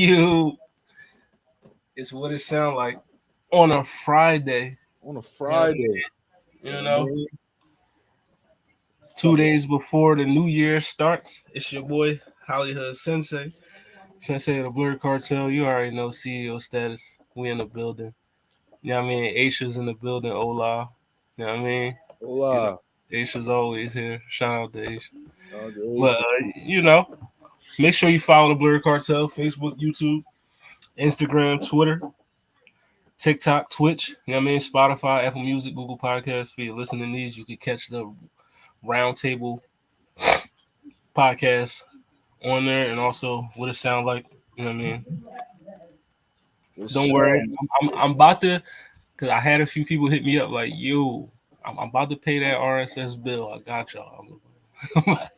You, it's what it sound like on a Friday. On a You know, Friday. you I know, mean, 2 days before the new year starts. It's your boy Hollywood Sensei, Sensei of the Blur Cartel. You already know CEO status. We in the building. You know what I mean? Aisha's in the building. Ola. You know what I mean? You know, hola. Aisha's always here. Shout out to Aisha. The But Asian. make sure you follow the Blur Cartel: Facebook, YouTube, Instagram, Twitter, TikTok, Twitch. You know what I mean? Spotify, Apple Music, Google Podcasts. For your listening needs, you can catch the Roundtable podcast on there, and also what it sound like. You know what I mean? Yes, Don't sir. worry, I'm about to, cause I had a few people hit me up like, "Yo, I'm about to pay that RSS bill. I got y'all. I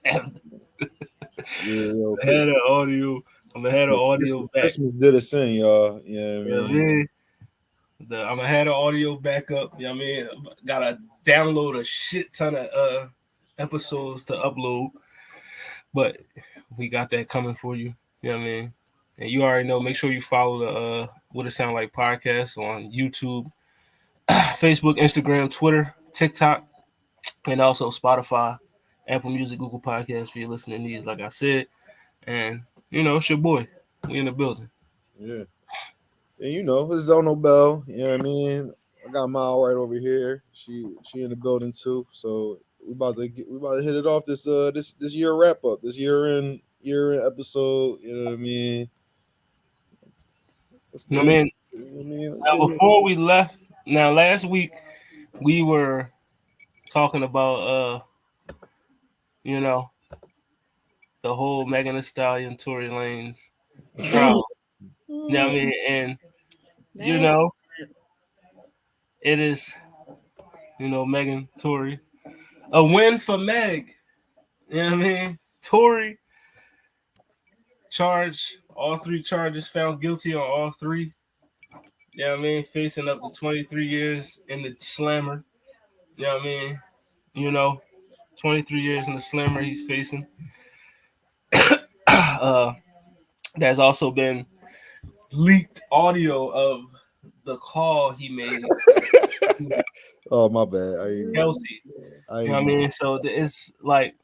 Yeah, yo, had an audio. I'm gonna have the audio back. Christmas did us in, y'all. You know what I You know what I mean? mean? I'm gonna have the audio back up. You know what I mean? Gotta download a shit ton of episodes to upload, but we got that coming for you. You know what I mean? And you already know. Make sure you follow the What It Sound Like podcast on YouTube, Facebook, Instagram, Twitter, TikTok, and also Spotify, Apple Music, Google Podcasts for your listening needs. Like I said, and it's your boy. We in the building. Yeah. And it's Zono Bell. You know what I mean? I got Mile right over here. She in the building too. So we about to hit it off this year wrap up. This year end episode. You know what I mean? Let's You know get what I into mean? it. You know what I mean? Let's Now get into before we left, now last week we were talking about you know, the whole Megan Thee Stallion, Tory Lanez it. trial. You know what I mean? And you Man, know, it is, Megan, Tory. A win for Meg. You know what I mean? Tory charged all three charges, found guilty on all three. You know what I mean? Facing up to 23 years in the slammer. You know what I mean? You know, 23 years in the slammer he's facing. uh, there's also been leaked audio of the call he made to Oh my bad. Kelsey. I You know what I ain't mean? So it's like,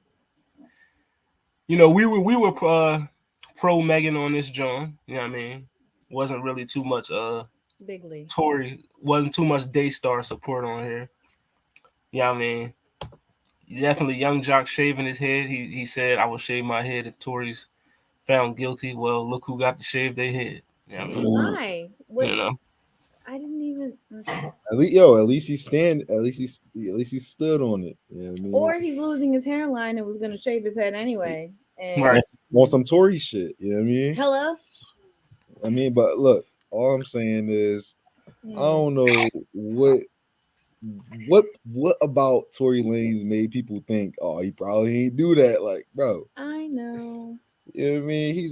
we were pro Megan on this John. You know what I mean? Wasn't really too much bigly. Tory, wasn't too much Daystar support on here. You know what I mean? Definitely Young Jock shaving his head. He said, I will shave my head if Tory's found guilty. Well, look who got to shave their head. You know what I mean? Why? What? You know. I didn't even. at least at least he stood on it. You know what I mean? Or he's losing his hairline and was gonna shave his head anyway. And Right. Want some Tory shit. You know what I mean? hello. But look, all I'm saying is I Hmm. don't know what about Tory Lanez made people think, oh, he probably ain't do that. Like, bro, I know. you know what I mean?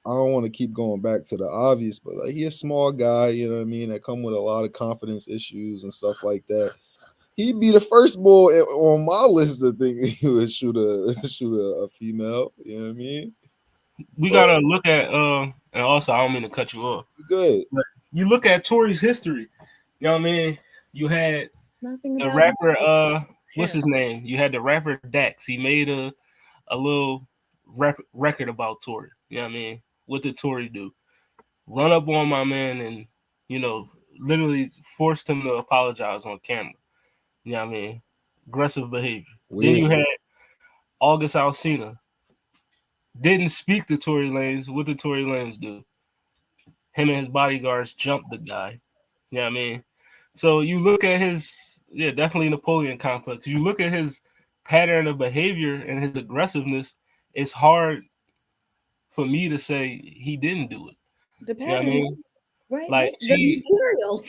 I don't want to keep going back to the obvious, but like he a small guy, you know what I mean, that come with a lot of confidence issues and stuff like that. He'd be the first boy on my list to think he would shoot a female. You know what I mean? We But gotta look at and also I don't mean to cut you off. good. But you look at Tory's history. You know what I mean? You had Nothing the about him. rapper what's his name? You had the rapper Dax. He made a little record about Tory. You know what I mean? What did Tory do? Run up on my man and you know literally forced him to apologize on camera. You know what I mean? Aggressive behavior. Then Weird. you had August Alsina. Didn't speak to Tory Lanez. What did Tory Lanez do? Him and his bodyguards jumped the guy. You know what I mean? So you look at his, definitely Napoleon complex. You look at his pattern of behavior and his aggressiveness, it's hard for me to say he didn't do it. The You know what I pattern, mean? right? Like The material.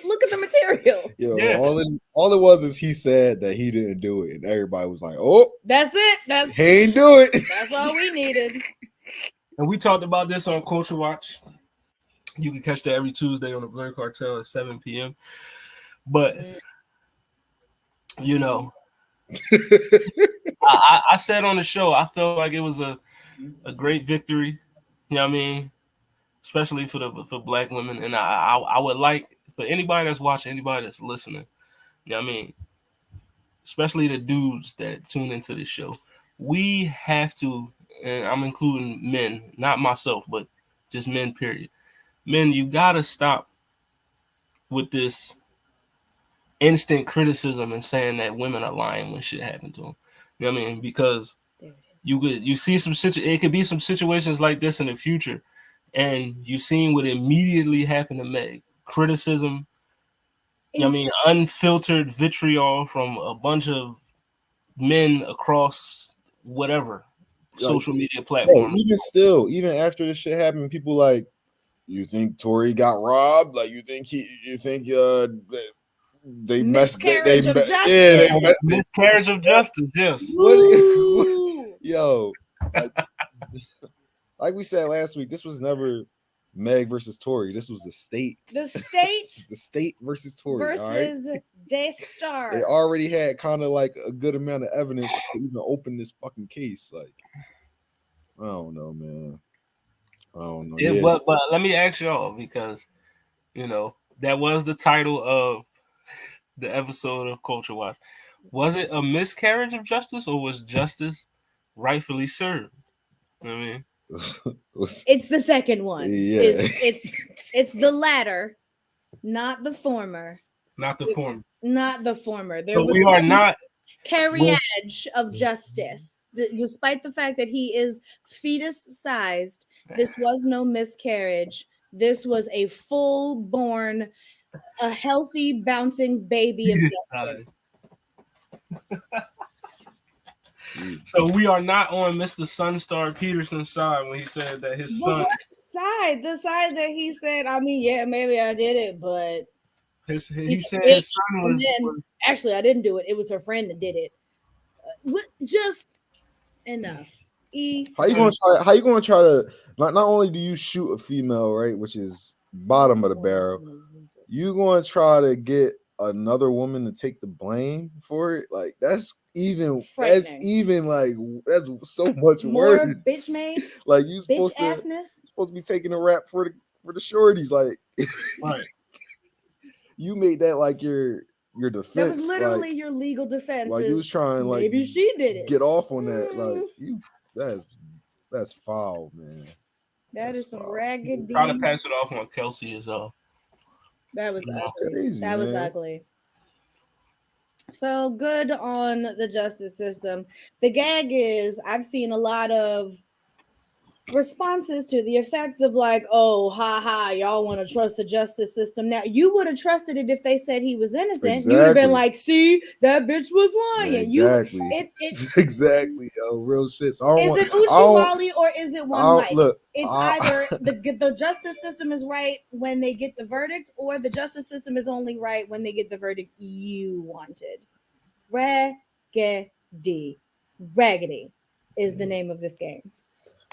Look at the material. Yo, yeah, all it was is he said that he didn't do it, and everybody was like, "Oh, That's it. he ain't do it." That's all we needed. and we talked about this on Culture Watch. You can catch that every Tuesday on the Blur Cartel at 7 p.m. But you know, I said on the show, I felt like it was a great victory. You know what I mean? especially for Black women. And I would like for anybody that's watching, anybody that's listening, you know what I mean, especially the dudes that tune into this show, we have to, and I'm including men, not myself, but just men, period. Men, you gotta stop with this instant criticism and saying that women are lying when shit happened to them. You know what I mean? Because you see it could be some situations like this in the future, and you seen what immediately happened to Meg. Criticism, you know what I mean, unfiltered vitriol from a bunch of men across whatever social media platform. Even still, even after this shit happened, people like, you think Tory got robbed? Like, you think they messed miscarriage of justice. Yeah, miscarriage of justice. Yes. Yo, like we said last week, this was never Meg versus Tory. This was the state. The state. The state versus Tory versus Daystar. They already had kind of like a good amount of evidence to even open this fucking case. Like, I don't know, man. I don't know. Yeah, but let me ask y'all, because you know that was the title of the episode of Culture Watch. Was it a miscarriage of justice, or was justice rightfully served? You know what I mean, it's the second one. Yeah, it's the latter, not the former. Not the former. Not the former. There we are not carriage of justice. Despite the fact that he is fetus-sized, this was no miscarriage. This was a full-born, a healthy, bouncing baby of justice. So we are not on Mr. Sunstar Peterson's side when he said that his son. Side? The side that he said, I mean, yeah, maybe I did it, but he said his son was. Actually, I didn't do it. It was her friend that did it. Just enough. How you gonna try to not only do you shoot a female, right, which is bottom of the barrel, you gonna try to get another woman to take the blame for it? Like that's so much more worse. Bitch made. Like you supposed to be taking a rap for the shorties. Like right. You made that like your defense. That was literally like, your legal defense. Like you was trying like maybe she did it. Get off on that. Like you that's foul, man. That's is some raggedy. Trying to pass it off on Kelsey as well. That was ugly. Crazy, that was ugly. So good on the justice system. The gag is I've seen a lot of responses to the effect of like, oh, y'all want to trust the justice system. Now, you would have trusted it if they said he was innocent. Exactly. You would have been like, see, that bitch was lying. Exactly. Exactly, yo, real shit. So is it Uchiwali or is it one life? Look, it's either the justice system is right when they get the verdict, or the justice system is only right when they get the verdict you wanted. Raggedy is the name of this game.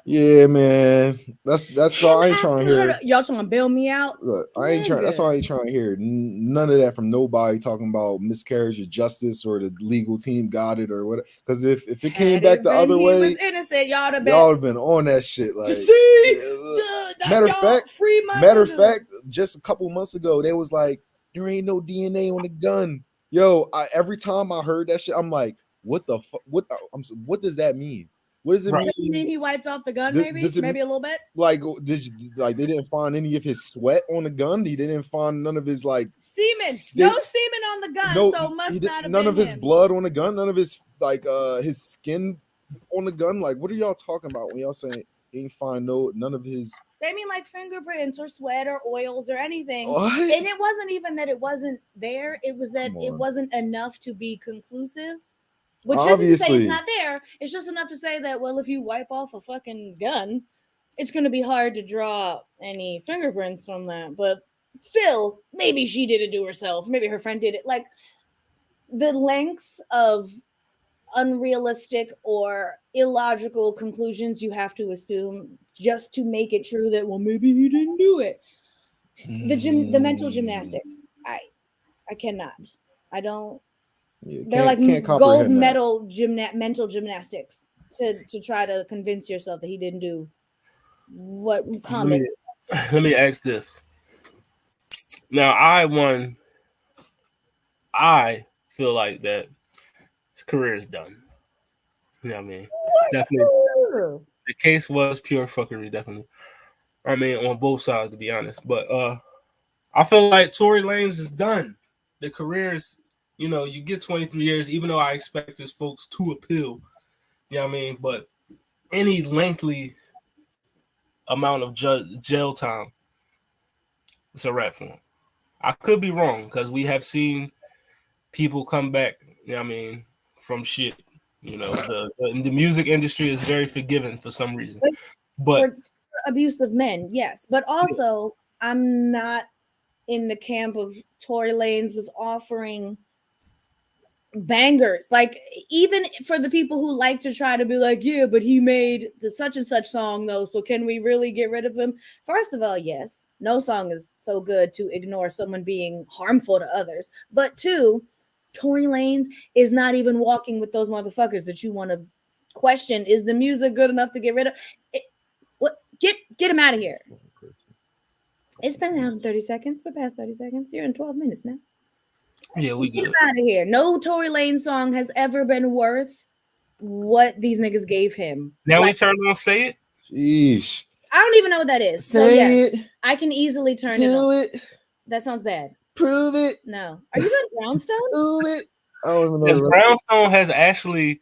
Yeah, man. That's all I ain't trying to hear. Y'all trying to bail me out? Look, I ain't trying. That's all I ain't trying to hear. None of that from nobody talking about miscarriage of justice or the legal team got it or what. Because if it came back the other way, he was innocent. Y'all have been on that shit. Like, matter of fact, just a couple months ago, they was like, there ain't no DNA on the gun. Yo, every time I heard that shit, I'm like, what the fuck? What does that mean? What does it mean? Does it mean he wiped off the gun? Maybe a little bit. Like, they didn't find any of his sweat on the gun. He didn't find none of his like semen. No semen on the gun. No, so must not have none been of his blood on the gun. None of his like his skin on the gun. Like, what are y'all talking about when y'all saying he ain't find none of his? They mean like fingerprints or sweat or oils or anything. What? And it wasn't even that it wasn't there. It was that it wasn't enough to be conclusive. Which isn't to say it's not there. It's just enough to say that, well, if you wipe off a fucking gun, it's going to be hard to draw any fingerprints from that. But still, maybe she did it to herself. Maybe her friend did it. Like, the lengths of unrealistic or illogical conclusions you have to assume just to make it true that, well, maybe he didn't do it. The mental gymnastics. I cannot. I don't. Yeah, they're like gold medal mental gymnastics to try to convince yourself that he didn't do what common sense Let me ask this. Now, I feel like that his career is done. You know what I mean? Definitely. The case was pure fuckery, definitely. I mean, on both sides, to be honest. But I feel like Tory Lanez is done. The career is, you get 23 years, even though I expect his folks to appeal. You know what I mean? But any lengthy amount of jail time, it's a wrap for him. I could be wrong because we have seen people come back, you know what I mean, from shit. The music industry is very forgiving for some reason. But for abusive men, yes. But also, I'm not in the camp of Tory Lanez was offering bangers. Like, even for the people who like to try to be like, yeah, but he made the such and such song though, so can we really get rid of him? First of all, yes, no song is so good to ignore someone being harmful to others. But two, Tory Lanez is not even walking with those motherfuckers that you want to question. Is the music good enough to get rid of it? Get him out of here. It's been 130 seconds. We're past 30 seconds. You're in 12 minutes now. Yeah, we get good. Him out of here. No Tory Lanez song has ever been worth what these niggas gave him. Now we turn on Say It. Sheesh. I don't even know what that is. Say so yes, it. I can easily turn it Do on. it. That sounds bad. Prove it. No. Are you doing Brownstone? Do it. I don't even know. Because Brownstone has actually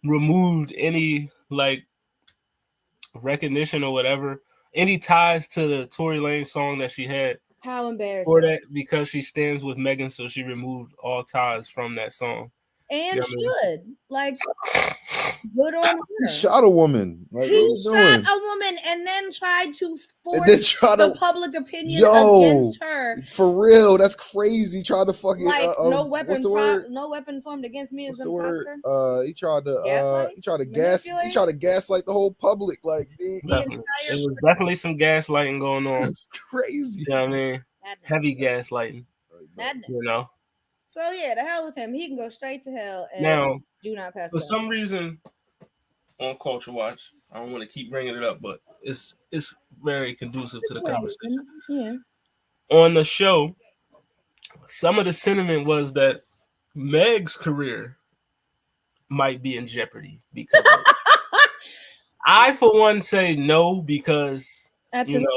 removed any recognition or whatever, any ties to the Tory Lanez song that she had. How embarrassing. For that, because she stands with Megan, so she removed all ties from that song. And should. Like, good on her. He shot a woman. Like, he shot a woman and then tried to force the public opinion against her. For real, that's crazy. Tried to fucking no weapon formed against me is the word. He tried to gaslight the whole public. Like, it was definitely some gaslighting going on. It's crazy. You know what I mean? Madness. Heavy gaslighting. Madness. You know. So yeah, the hell with him. He can go straight to hell. And now, do not pass. For some reason, on Culture Watch, I don't want to keep bringing it up, but it's very conducive to the conversation. Yeah. On the show, some of the sentiment was that Meg's career might be in jeopardy because I, for one, say no because absolutely.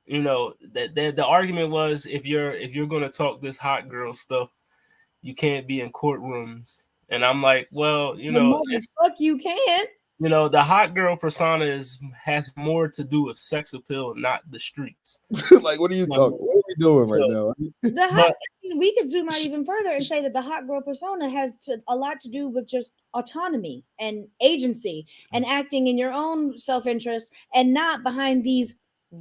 That the argument was if you're gonna talk this hot girl stuff, you can't be in courtrooms. And I'm like, well, fuck you can't. The hot girl persona has more to do with sex appeal, not the streets. Like, what are you talking? What are we doing right now? We could zoom out even further and say that the hot girl persona has a lot to do with just autonomy and agency and acting in your own self-interest and not behind these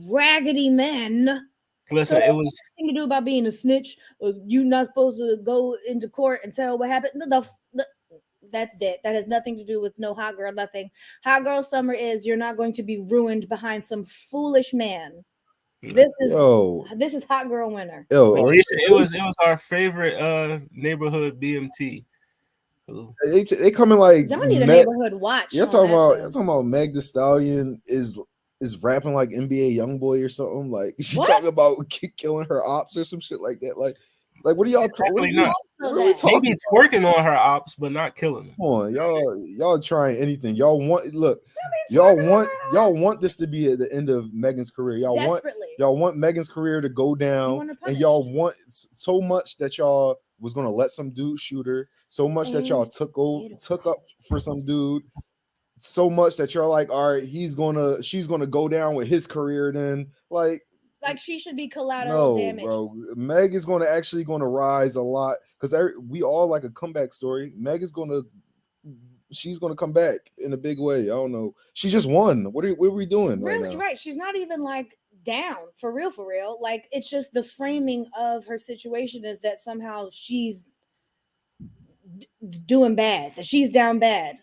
raggedy men. Listen, it was nothing to do about being a snitch. You're not supposed to go into court and tell what happened. That's dead. That has nothing to do with no hot girl, nothing. Hot girl summer is you're not going to be ruined behind some foolish man. This is hot girl winter. It was our favorite neighborhood BMT. They coming like y'all need a neighborhood watch. You're talking about Meg Thee Stallion is rapping like NBA YoungBoy or something. Like she talking about killing her ops or some shit like that. Like what are y'all talking about? Maybe twerking on her ops, but not killing them. Come on, y'all trying anything. Y'all want this to be at the end of Megan's career. Y'all want Megan's career to go down, and y'all want so much that y'all was gonna let some dude shoot her, so much that y'all took up for some dude, so much that you're like, all right, she's gonna go down with his career. Then like she should be collateral damage. Bro, Meg is actually gonna rise a lot because we all like a comeback story. Meg is she's gonna come back in a big way. I don't know. She just won. What are we doing? Really, right? She's not even like down for real. Like it's just the framing of her situation is that somehow she's doing bad. That she's down bad.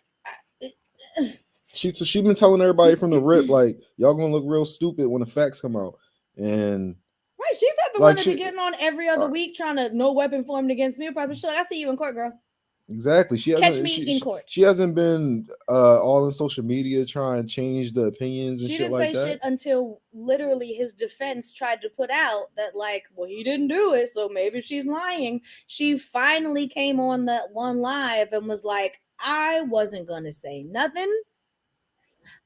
She's been telling everybody from the rip like y'all gonna look real stupid when the facts come out. And right, she's not the one that be getting on every other week trying to no weapon formed against me. Probably she's like, I see you in court, girl. Exactly. She Catch hasn't. me in court. She hasn't been all in social media trying to change the opinions and she shit didn't like say that. shit until literally his defense tried to put out that, like, well, he didn't do it, so maybe she's lying. She finally came on that one live and was like, I wasn't gonna say nothing.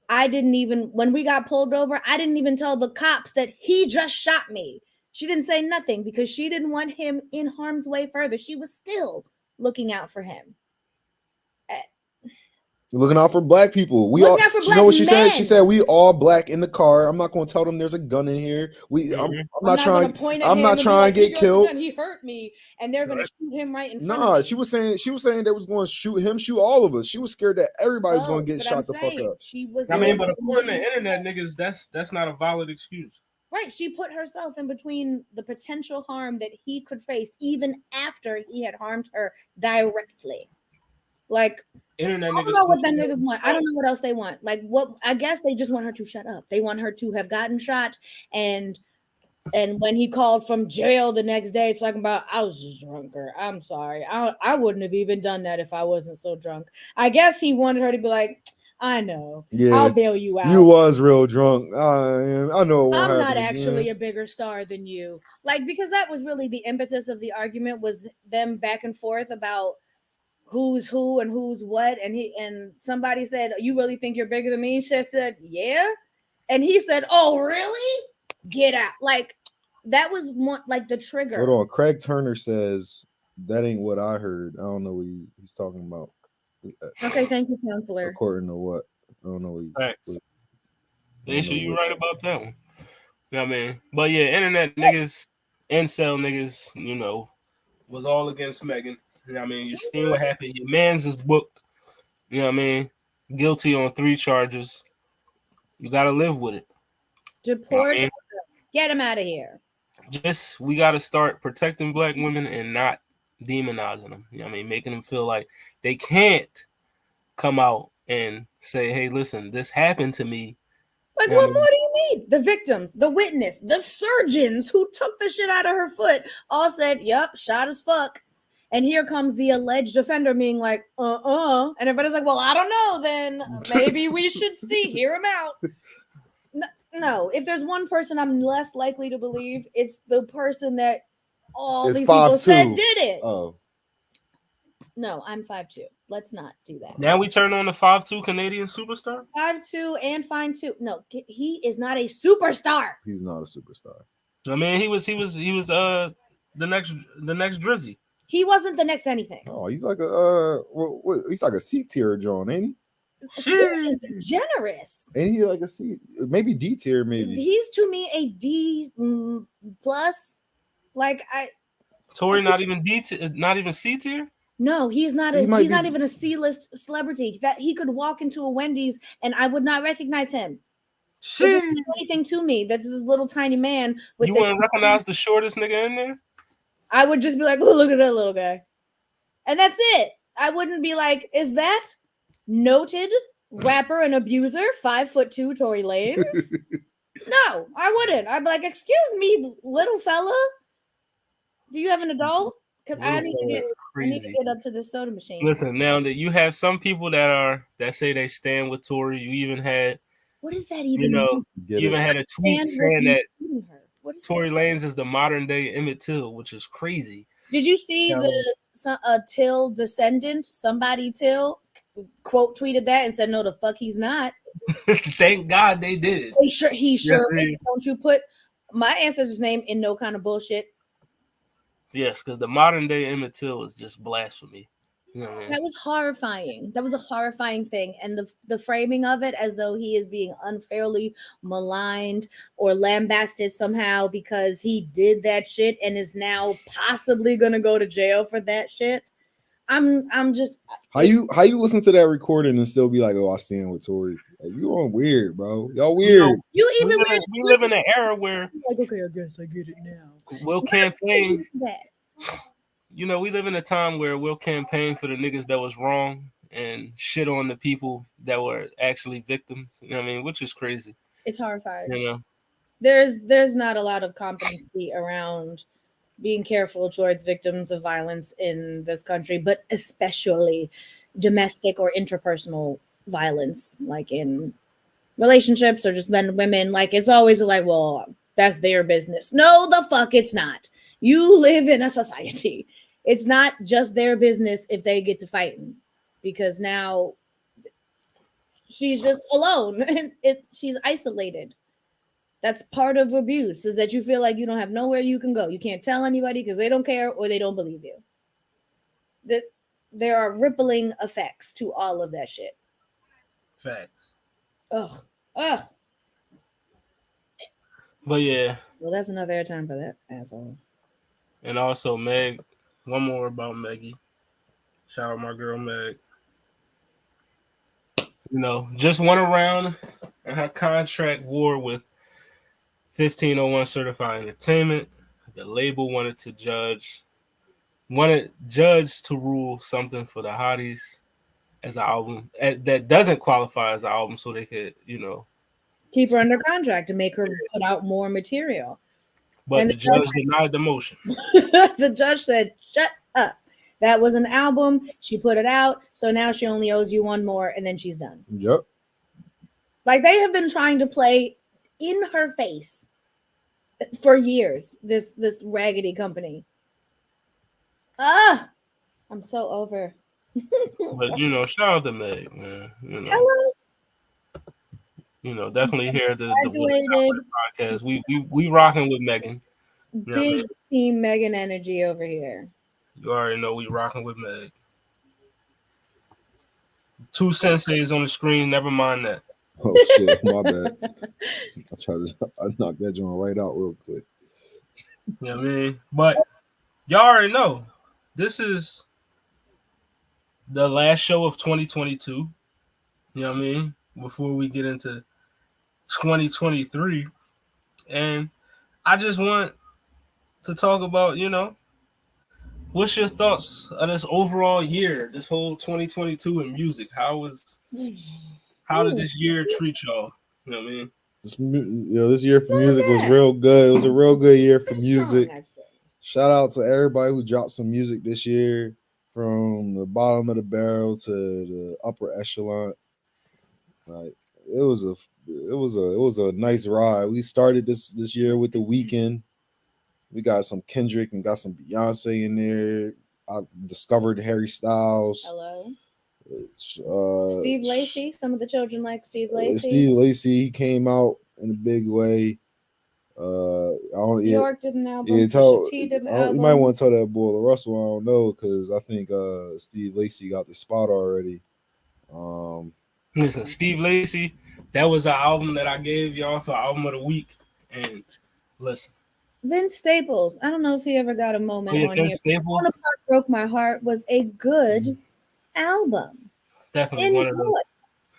I didn't even, when we got pulled over, I didn't even tell the cops that he just shot me. She didn't say nothing because she didn't want him in harm's way further. She was still looking out for him. Looking out for black people. We all. You know what she said? She said we all black in the car. I'm not going to tell them there's a gun in here. I'm not trying. I'm not trying to get killed. He hurt me, and they're going to shoot him right in front. Nah, she was saying they was going to shoot him, shoot all of us. She was scared that everybody was going to get shot the fuck up. She was. I mean, but according to internet niggas, that's not a valid excuse. Right, she put herself in between the potential harm that he could face, even after he had harmed her directly. Like, internet I don't know what them niggas want. I don't know what else they want. Like, what? I guess they just want her to shut up. They want her to have gotten shot, and when he called from jail the next day, it's talking about, I was just drunker. I'm sorry. I wouldn't have even done that if I wasn't so drunk. I guess he wanted her to be like, I know. Yeah, I'll bail you out. You was real drunk. I know. I'm not actually a bigger star than you. Like, because that was really the impetus of the argument, was them back and forth about who's who and who's what, and somebody said, you really think you're bigger than me? She said, yeah. And he said, oh, really? Get out. Like, that was like the trigger. Hold on. Craig Turner says that ain't what I heard. I don't know what he's talking about. Okay, thank you, counselor. According to what? I don't know what Facts. Nisha, you right about that one. You know what I mean? But yeah, internet niggas, incel niggas, you know, was all against Megan. You know what I mean? You seen what happened. Your man's is booked. You know what I mean? Guilty on 3 charges. You got to live with it. Deport. You know get him out of here. We got to start protecting black women and not demonizing them. You know what I mean? Making them feel like they can't come out and say, hey, listen, this happened to me. Like, what more do you need? The victims, the witness, the surgeons who took the shit out of her foot all said, yep, shot as fuck. And here comes the alleged offender being like, And everybody's like, well, I don't know, then maybe we should hear him out. No, if there's one person I'm less likely to believe, it's the person that all these people said did it. Oh. No, I'm 5'2". Let's not do that. Now we turn on the 5'2" Canadian superstar? 5'2" and fine too. No, he is not a superstar. He's not a superstar. I mean, he was the next Drizzy. He wasn't the next anything. Oh, he's like a he's like a C tier John, ain't he? C is generous. Ain't he like a C? Maybe D tier, maybe. He's to me a D plus. Like Tory not even D tier, not even C tier? No, he's not he's not even a C-list celebrity. That he could walk into a Wendy's and I would not recognize him. Shit. Anything to me that this little tiny man with you wouldn't recognize the shortest nigga in there? I would just be like, oh, look at that little guy. And that's it. I wouldn't be like, is that noted rapper and abuser 5'2" Tory Lanez? No, I wouldn't. I'd be like, excuse me, little fella. Do you have an adult? Because I need to get up to the soda machine. Listen, now that you have some people that say they stand with Tory, you even had, what does that even mean? You even had a tweet saying that Tory Lanez is the modern day Emmett Till, which is crazy. Did you see the Till descendant? Somebody Till quote tweeted that and said, "No, the fuck he's not." Thank God they did. He sure is. Don't you put my ancestor's name in no kind of bullshit. Yes, because the modern day Emmett Till is just blasphemy. You know what I mean? That was horrifying. That was a horrifying thing. And the framing of it as though he is being unfairly maligned or lambasted somehow because he did that shit and is now possibly gonna go to jail for that shit. I'm just how you listen to that recording and still be like, oh, I stand with Tory. Like, you on weird, bro. Y'all weird. We live in an era where like, okay, I guess I get it now. We'll campaign. You know, we live in a time where we'll campaign for the niggas that was wrong and shit on the people that were actually victims. You know what I mean? Which is crazy. It's horrifying. You know, there's not a lot of competency around being careful towards victims of violence in this country, but especially domestic or interpersonal violence, like in relationships or just men and women. Like, it's always like, well, that's their business. No, the fuck it's not. You live in a society. It's not just their business if they get to fighting, because now she's just alone and she's isolated. That's part of abuse, is that you feel like you don't have nowhere you can go. You can't tell anybody because they don't care or they don't believe you. That there are rippling effects to all of that shit. Facts. Ugh. But yeah. Well, that's enough airtime for that asshole. And also Meg, one more about Maggie. Shout out my girl Meg. You know, just went around and her contract war with 1501 Certified Entertainment. The label wanted Judge to rule something for the Hotties as an album that doesn't qualify as an album, so they could, you know, keep her under contract and make her put out more material. But and the judge denied the motion. The judge said, "Shut up. That was an album. She put it out, so now she only owes you one more, and then she's done." Yep. Like, they have been trying to play in her face for years. This raggedy company. I'm so over. But you know, shout out to Meg, man. You know. Hello. You know, definitely here the podcast. We rocking with Megan. Big team Megan energy over here. You already know we rocking with Meg. 2 senseis on the screen. Never mind that. Oh shit, my bad. I knocked that joint right out real quick. You know what I mean? But y'all already know this is the last show of 2022. You know what I mean? Before we get into 2023. And I just want to talk about, you know, what's your thoughts on this overall year, this whole 2022 in music? How did this year treat y'all? You know what I mean? This year for music was real good. It was a real good year for music. Shout out to everybody who dropped some music this year, from the bottom of the barrel to the upper echelon. Like, it was a nice ride. We started this year with The Weeknd. We got some Kendrick and got some Beyonce in there. I discovered Harry Styles. Hello. Steve Lacy. Some of the children like Steve Lacy. Steve Lacy, he came out in a big way. York did an album. You might want to tell that boy Russell. I don't know, because I think Steve Lacy got the spot already. Listen, Steve Lacy, that was an album that I gave y'all for album of the week. And listen, Vince Staples, I don't know if he ever got a moment on Vince here. Bonaparte Broke My Heart was a good album. Definitely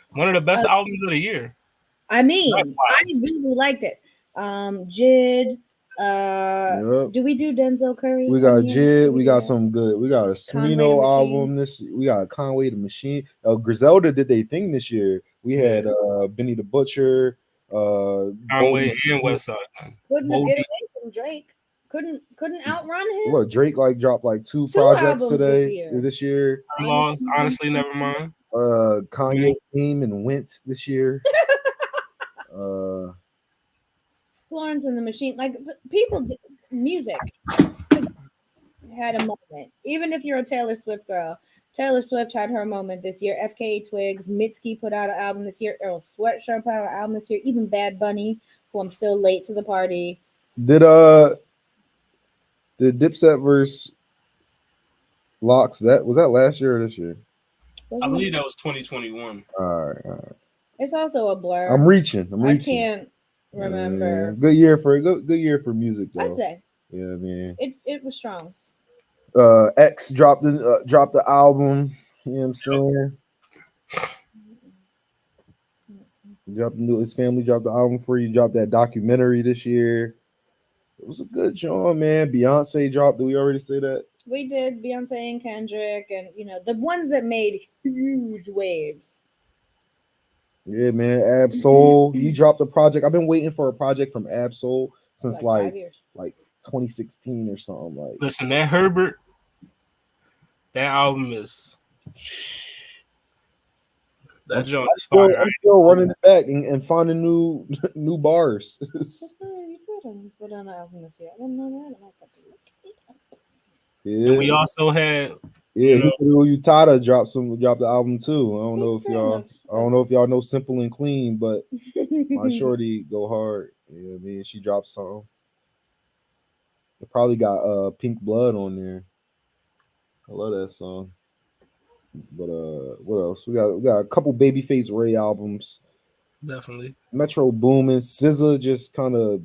one of the best albums of the year. I mean, I really liked it. Jid. Yep. Do we do Denzel Curry? We got Jid. We got some good. We got a Smino album this. We got Conway the Machine. Griselda did their thing this year. We had Benny the Butcher. Conway and Westside. Couldn't get away from Drake. Couldn't outrun him. What, Drake dropped 2 projects this year. I'm lost. Honestly, never mind. Kanye came and went this year. Florence and the Machine, like, people, music had a moment. Even if you're a Taylor Swift girl, Taylor Swift had her moment this year. FKA Twigs, Mitski put out an album this year. Earl Sweatshirt put out an album this year. Even Bad Bunny, who I'm still late to the party. Did Dipset verse Locks, was that last year or this year? I believe that was 2021. All right. It's also a blur. I'm reaching. I can't remember. Good year for music, though. I'd say. Yeah, man. It was strong. X dropped the album. You know what I'm saying? His family dropped the album for you. Dropped that documentary this year. It was a good show, man. Beyonce dropped. Did we already say that? We did. Beyonce and Kendrick, and the ones that made huge waves. Yeah, man. Ab Soul. He dropped a project. I've been waiting for a project from Ab Soul since 5 years. 2016 or something. Like, listen, that Herbert, that album is that joint is fire. I'm still running it back and finding new bars. You told him put on an album this year. I didn't know that. Yeah. And we also had Hikaru Utada dropped the album too. I don't know if y'all know Simple and Clean, but my shorty go hard. You know what I mean? She dropped something. It probably got Pink Blood on there. I love that song. But what else? We got a couple Babyface Ray albums. Definitely. Metro Boomin, SZA just kind of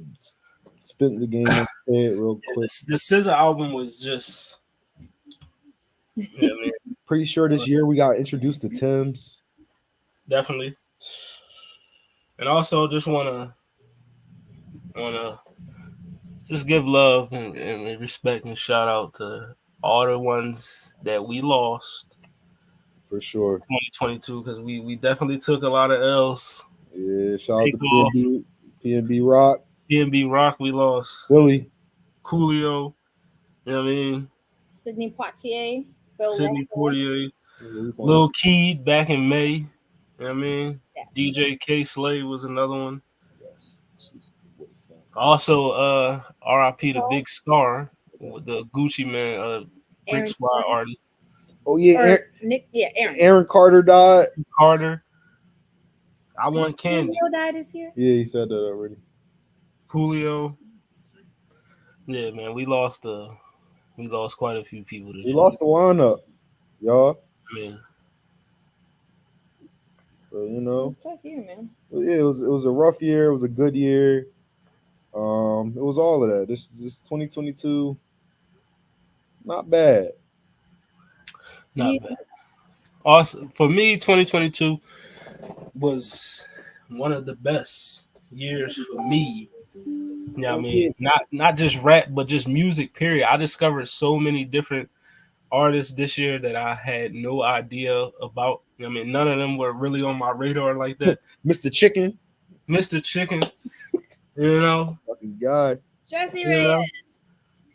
spent the game on the head real quick. The SZA album was just Pretty sure this year we got introduced to Tim's. Definitely. And also just wanna just give love and respect and shout out to all the ones that we lost for sure 2022, because we definitely took a lot of L's. Yeah, shout out to PNB Rock. PNB Rock, we lost. Philly. Coolio. You know what I mean? Sidney Poitier. Lil Keed back in May. You know what I mean? Yeah. DJ K Slay was another one. Also, RIP to Big Scar, the Gucci Man, Brick Squad artist. Oh yeah, Aaron. Aaron Carter died. Carter. I Want Candy. Coolio died this year. Yeah, he said that already. Coolio. Yeah, man, we lost quite a few people this year. We lost the lineup, y'all. Man. So, you know, it's a tough year, man. Yeah, it was a rough year. It was a good year. It was all of that. This 2022, not bad. Not bad. Also, for me, 2022 was one of the best years for me. You know what I mean? Not just rap, but just music, period. I discovered so many different artists this year that I had no idea about. I mean, none of them were really on my radar like that. Mr. Chicken. You know? Fucking guy. Jesse Reyes.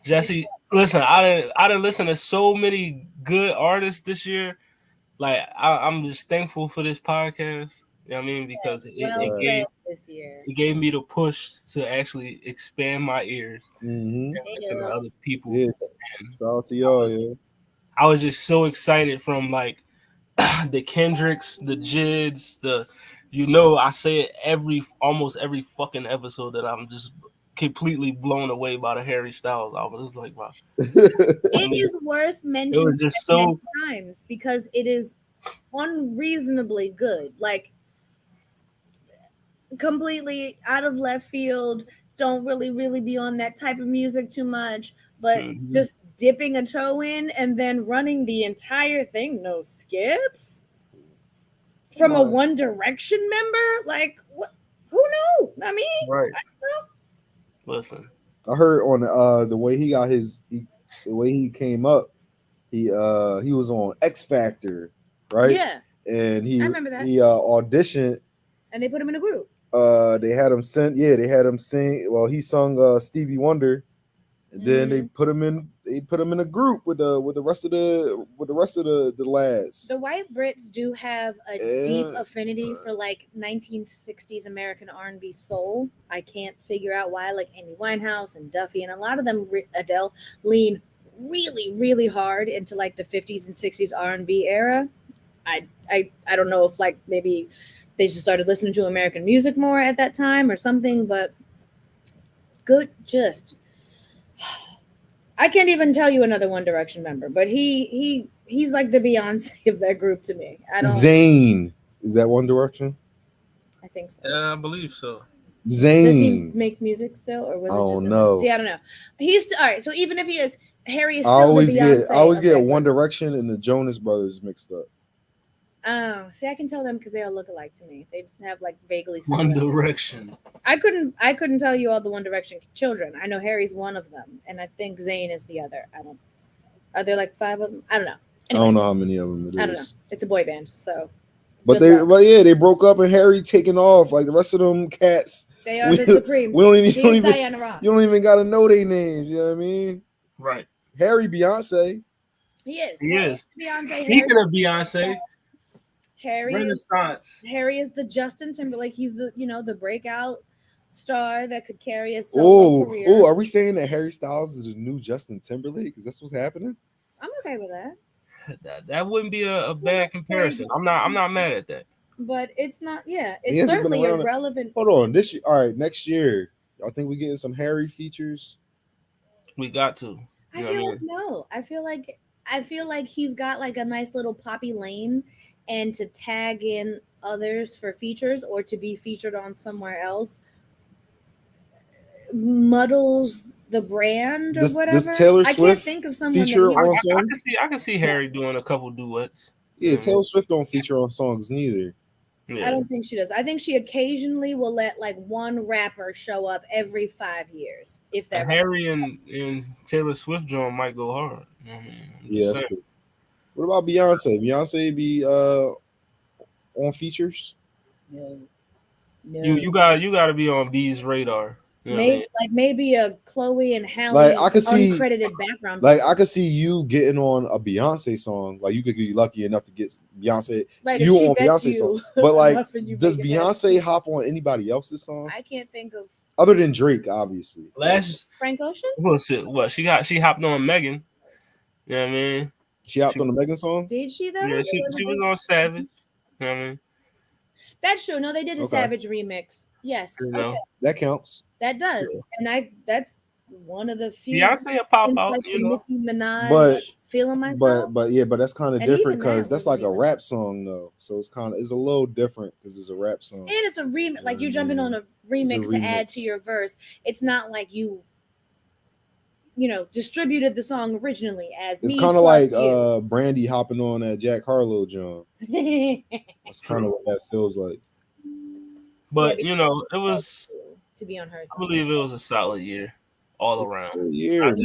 Jesse, listen, I didn't listen to so many good artists this year. Like, I'm just thankful for this podcast. You know what I mean? Because it gave me the push to actually expand my ears and listen to other people. Yeah. Shout out to y'all, yeah. I was just so excited from like the Kendricks, the Jids, I say it almost every fucking episode that I'm just completely blown away by the Harry Styles album. It's like, wow. It is worth mentioning. It was just so times because it is unreasonably good. Like, completely out of left field, don't really be on that type of music too much, but just dipping a toe in and then running the entire thing, no skips from a One Direction member. Like, what? Who knew? I mean, right. I don't know. Listen, I heard on the way he got the way he came up, he was on X Factor, right? Yeah, and I remember that. He auditioned, and they put him in a group. They had him sing. Well, he sung Stevie Wonder, and then they put him in a group with the rest of the lads. The white Brits do have a deep affinity for like 1960s American R&B soul. I can't figure out why. Like Amy Winehouse and Duffy and a lot of them, Adele, lean really, really hard into like the 50s and 60s R&B era. I don't know if like maybe they just started listening to American music more at that time or something, but good gist. I can't even tell you another One Direction member, but he's like the Beyonce of that group to me. Zayn, is that One Direction? I think so. Yeah, I believe so. Zayn. Does he make music still, or was it just? No. See, I don't know. He's all right. So even if he is, Harry is still I always the Beyonce. I always get One Direction and the Jonas Brothers mixed up. Oh, see, I can tell them because they all look alike to me. They just have like vaguely One Direction. I couldn't tell you all the One Direction children. I know Harry's one of them, and I think Zayn is the other. Are there like 5 of them? I don't know. Anyway, I don't know how many of them it is. I don't know. It's a boy band, so. But they broke up, and Harry taking off like the rest of them cats. They are the Supremes. We don't even, you don't even gotta know their names. You know what I mean? Right. Harry Beyonce. He is. He is. Beyonce. Speaking of Beyonce, Harry is the Justin Timberlake. He's the the breakout star that could carry a solo career. Oh, are we saying that Harry Styles is the new Justin Timberlake? Is that what's happening? I'm okay with that. That wouldn't be a bad comparison. I'm not mad at that. But it's not. Yeah, it's certainly a relevant. Hold on, this year. All right, next year. I think we're getting some Harry features. We got to. I feel like he's got like a nice little poppy lane, and to tag in others for features or to be featured on somewhere else muddles the brand or whatever. Does Taylor Swift I can't think of someone feature on songs? I can see Harry doing a couple duets. Yeah, Taylor Swift don't feature on songs neither. Yeah. I don't think she does. I think she occasionally will let like one rapper show up every 5 years. If that Harry and Taylor Swift John might go hard. Yeah, that's true. What about Beyonce? Beyonce be on features? No. You got to be on B's radar. You know maybe a Chloe and Halle like I could see uncredited background. Like I could see you getting on a Beyonce song. Like you could be lucky enough to get Beyonce. Right, you on Beyonce song. But like, does Beyonce hop on anybody else's song? I can't think of other than Drake, obviously. Frank Ocean. What she hopped on Megan. You know what I mean? She hopped on the Megan song. Did she though? Yeah, she was on Savage. You know what I mean? That's true. No, they did a Savage remix. Yes, okay. That counts. That does, and that's one of the few. Beyonce a pop out, like Nicki Minaj, but feeling myself. But that's kind of different because that's like a rap song though. So it's a little different because it's a rap song. And it's a remix. Like you're jumping on a remix to add to your verse. It's not like you distributed the song originally as. It's kind of like Brandy hopping on that Jack Harlow John. That's kind of what that feels like. But it was to be on her side. I believe it was a solid year all around. Yeah, man.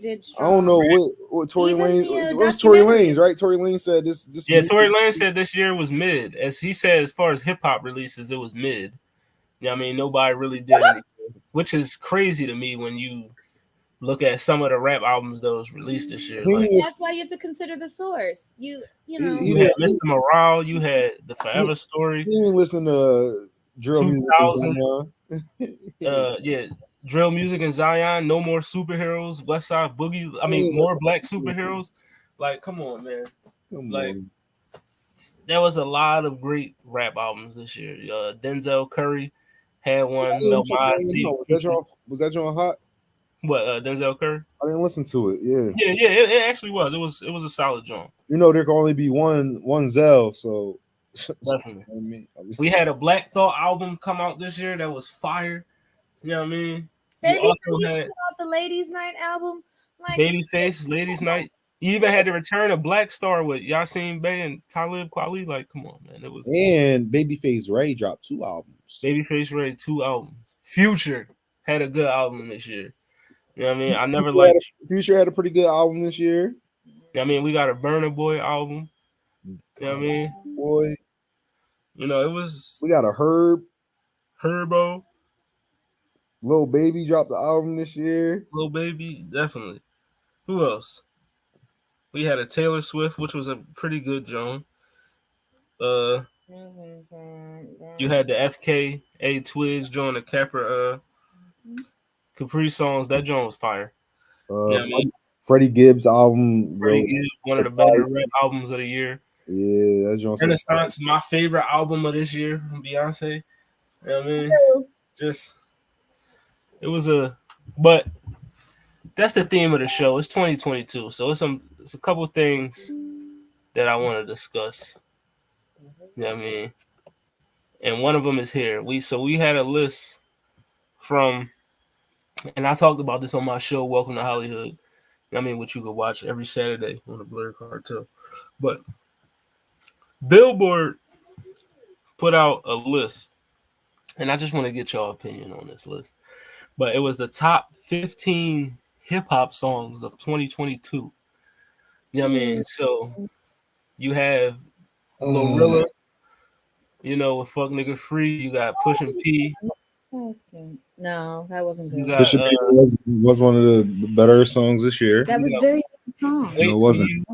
Did I don't know what Tory Lanez. What was Tory Lanez, right? Tory Lanez said this. Yeah, Tory Lanez said this year was mid. As he said, as far as hip hop releases, it was mid. Yeah, I mean nobody really did anything, which is crazy to me when you look at some of the rap albums that was released this year. Like, that's why you have to consider the source. You know. You had Mr. Morale. You had the Forever Story. You didn't listen to Drill Music. Yeah, Drill Music and Zion. No More Superheroes. West Side Boogie. I mean, more Black Superheroes. Like, come on, man. There was a lot of great rap albums this year. Denzel Curry had one. Was that John hot? What Denzel Curry? I didn't listen to it. Yeah. It actually was. It was a solid joint. There can only be one Zell, so definitely. We had a Black Thought album come out this year that was fire. You know what I mean? Baby, we also had the Ladies Night album. Like Babyface, Ladies Night. You even had to return a Black Star with Yasin Bey and Talib Kweli. Like, come on, man. It was. And Babyface Ray dropped 2 albums. Babyface Ray 2 albums. Future had a good album this year. You know what I mean? I never liked Future had a pretty good album this year. You know what I mean? We got a Burna Boy album. You know what I mean? Boy. It was. We got a Herbo. Lil Baby dropped the album this year. Lil Baby, definitely. Who else? We had a Taylor Swift, which was a pretty good joint. You had the FKA Twigs joint, the Capri Songs. That joint was fire. Freddie Gibbs album. Freddie Gibbs, one of the better rap albums of the year. Yeah, that's joint. Renaissance, my favorite album of this year from Beyonce. You know what I mean? It was but that's the theme of the show. It's 2022, so it's a couple things that I want to discuss. You know what I mean? And one of them is here. We had a list from, and I talked about this on my show, Welcome to Hollywood. You know what I mean, which you could watch every Saturday on the Blur Cartel. But Billboard put out a list, and I just want to get your opinion on this list. But it was the top 15 hip-hop songs of 2022. You know what I mean? So you have Glorilla, with Fuck Nigga Free. You got Pusha P. No, that wasn't You good. got, Bishop was one of the better songs this year. That was got- very good song. Wait No, it for wasn't. You,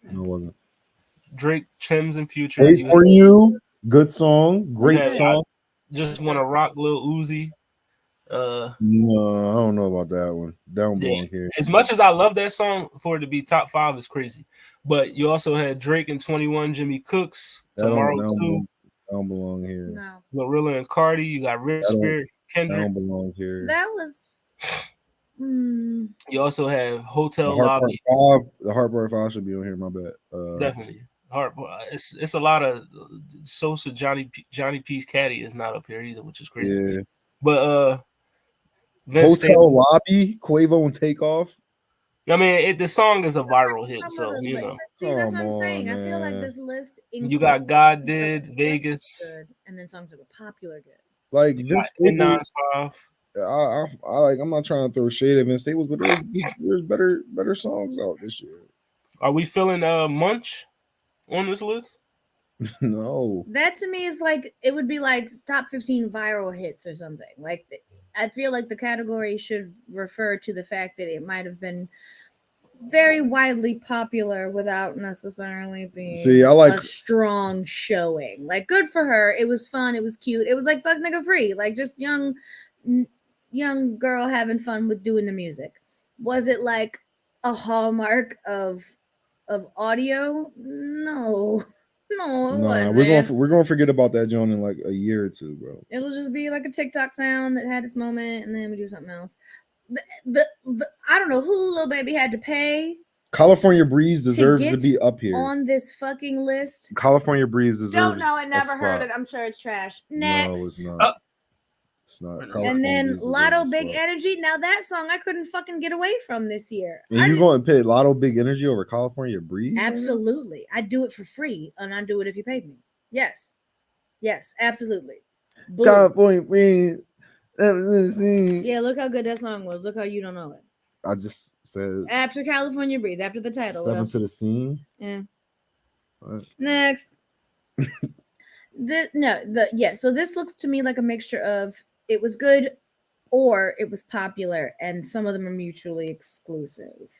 No, it wasn't. Drake, Chims, and Future. Wait You for You, good song, great had- song. just want to rock Lil Uzi. No, I don't know about that one. That don't Yeah. belong here. As much as I love that song, for it to be top 5 is crazy. But you also had Drake and 21, Jimmy Cooks, Tomorrow Too, That don't belong here. No, Glorilla and Cardi. You got Rich That don't- Spirit, That Kendrick. don't belong here. that was. You also have The Hotel Heart Lobby. Part 5. The Heart Part 5 should be on here. My bad. Definitely. Hard. It's a lot of Sosa. Johnny P's Caddy is not up here either, which is crazy. Yeah. But Vince Hotel Staples- Lobby, Quavo and Takeoff. I mean, the song is a viral hit, so you know. See, that's what I'm Come saying. on, I feel like man. this list. You got God Did, Good, Vegas, and then songs that were popular good. Like you Vince got Staples. N95. I'm not trying to throw shade at Vince Staples, but there's better songs out this year. Are we feeling Munch on this list? No. That to me is like it would be like top 15 viral hits or something. Like I feel like the category should refer to the fact that it might have been very widely popular without necessarily being a strong showing. Like good for her. It was fun. It was cute. It was like fuck nigga free. Like just young girl having fun with doing the music. Was it like a hallmark of audio? No. No, it wasn't. We're gonna forget about that Joan in like a year or two, bro. It'll just be like a TikTok sound that had its moment, and then we do something else. The I don't know who Lil Baby had to pay. California Breeze deserves to be up here on this fucking list. California Breeze deserves. Don't know. I never heard it. I'm sure it's trash. Next. No, it's not. It's not. And then Lotto Big Energy. Now that song I couldn't fucking get away from this year. And you're going to pay Lotto Big Energy over California Breeze? Absolutely. I'd do it for free, and I'd do it if you paid me. Yes. Yes, absolutely. Boom. California Breeze. Yeah, look how good that song was. Look how you don't know it. I just said after California Breeze, after the title. Step into the Scene. Yeah. What? Next. So this looks to me like a mixture of it was good or it was popular, and some of them are mutually exclusive.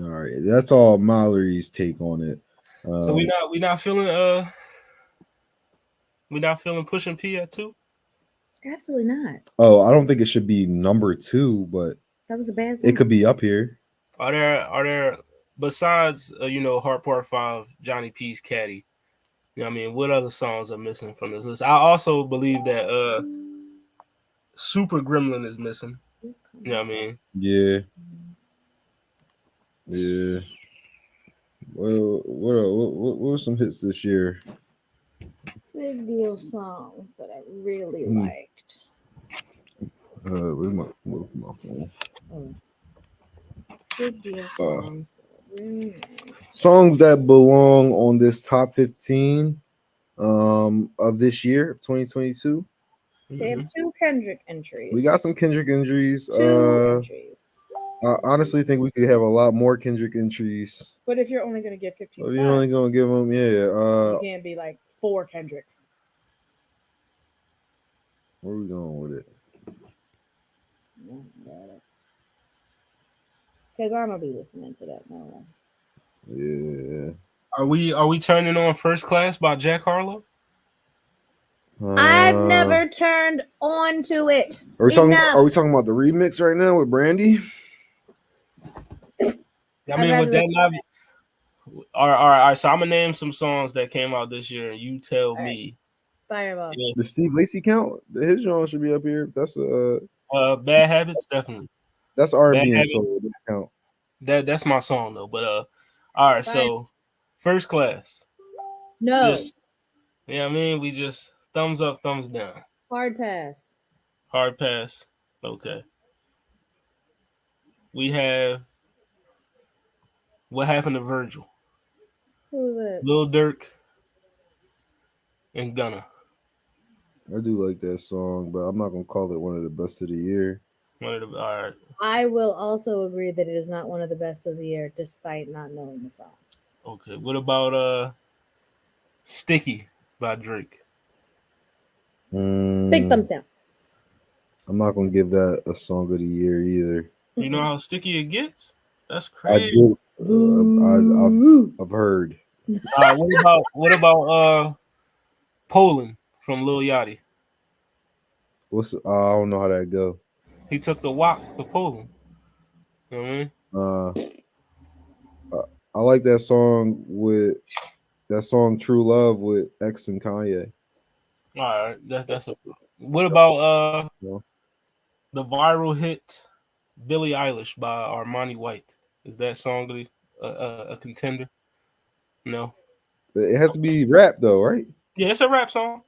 All right, that's all Mallory's take on it. So we not feeling Pushing P at 2? Absolutely not. Oh, I don't think it should be number 2, but that was a bad song. It could be up here. Are there besides Heart Part 5, Johnny P's Caddy? You know what I mean? What other songs are missing from this list? I also believe that Super Gremlin is missing. You know what I mean? Yeah. Yeah. Well, what were some hits this year? Big deal songs that I really liked. Where's my phone? Oh. Big deal songs. Songs that belong on this top 15 of this year of 2022. They have 2 Kendrick entries. We got some Kendrick entries. 2 entries. I honestly think we could have a lot more Kendrick entries. But if you're only going to get 15 spots, you're only going to give them, you can't be like 4 Kendricks. Where are we going with it? Because I'm going to be listening to that now. Yeah. Are we turning on First Class by Jack Harlow? I've never turned on to it. Are we talking about the remix right now with Brandy? I mean, with that live. All right. So I'm gonna name some songs that came out this year, and you tell me. Fireball. Yeah. The Steve Lacy count. His genre should be up here. That's Bad Habits, definitely. That's R&B and soul. Count. That's my song though. But all right. So First Class. No. I mean, we just thumbs up, thumbs down. Hard pass. Hard pass. Okay. We have What Happened to Virgil. Who's it? Lil Durk and Gunna. I do like that song, but I'm not gonna call it one of the best of the year. All right. I will also agree that it is not one of the best of the year, despite not knowing the song. Okay. What about Sticky by Drake? Big thumbs down. I'm not gonna give that a song of the year either. You know how sticky it gets? That's I crazy. did. I've heard. What about Poland from Lil Yachty? I don't know how that go. He took the walk to Poland. You know what I mean? I like that song True Love with X and Kanye. All right, that's a. What about No. the viral hit Billie Eilish by Armani White? Is that song a contender? No. It has to be rap though, right? Yeah, it's a rap song.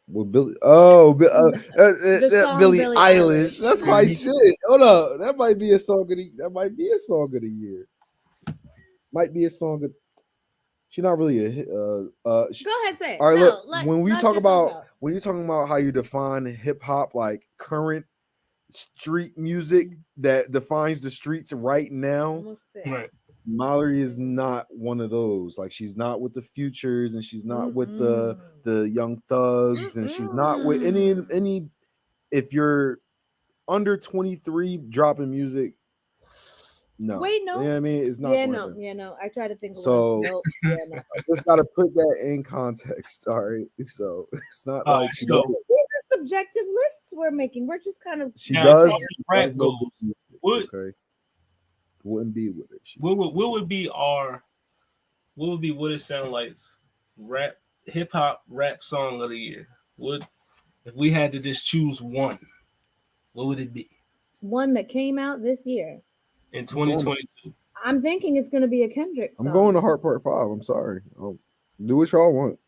With Billy, song Billie Billie Eilish. Eilish. That's my shit. Hold up, that might be a song of the year. Might be a song of. She's not really a hit. Go ahead, say it. All right, No, look. When you're talking about how you define hip hop, like current street music that defines the streets right now, Right. Mallory is not one of those. Like she's not with the Futures, and she's not with the Young Thugs, and she's not with any. If you're under 23 dropping music, no. Wait, no. You know what I mean? It's not. Yeah, no. I try to think. So nope. Yeah, no. Just got to put that in context. All right. So it's not like these are subjective lists we're making. We're just kind of. She does. Okay. Wouldn't be with it. What would it sound like? Rap, hip hop, rap song of the year. If we had to just choose one, what would it be? One that came out this year in 2022. I'm thinking it's going to be a Kendrick song. I'm going to Heart Part 5. I'm sorry. Do what y'all want.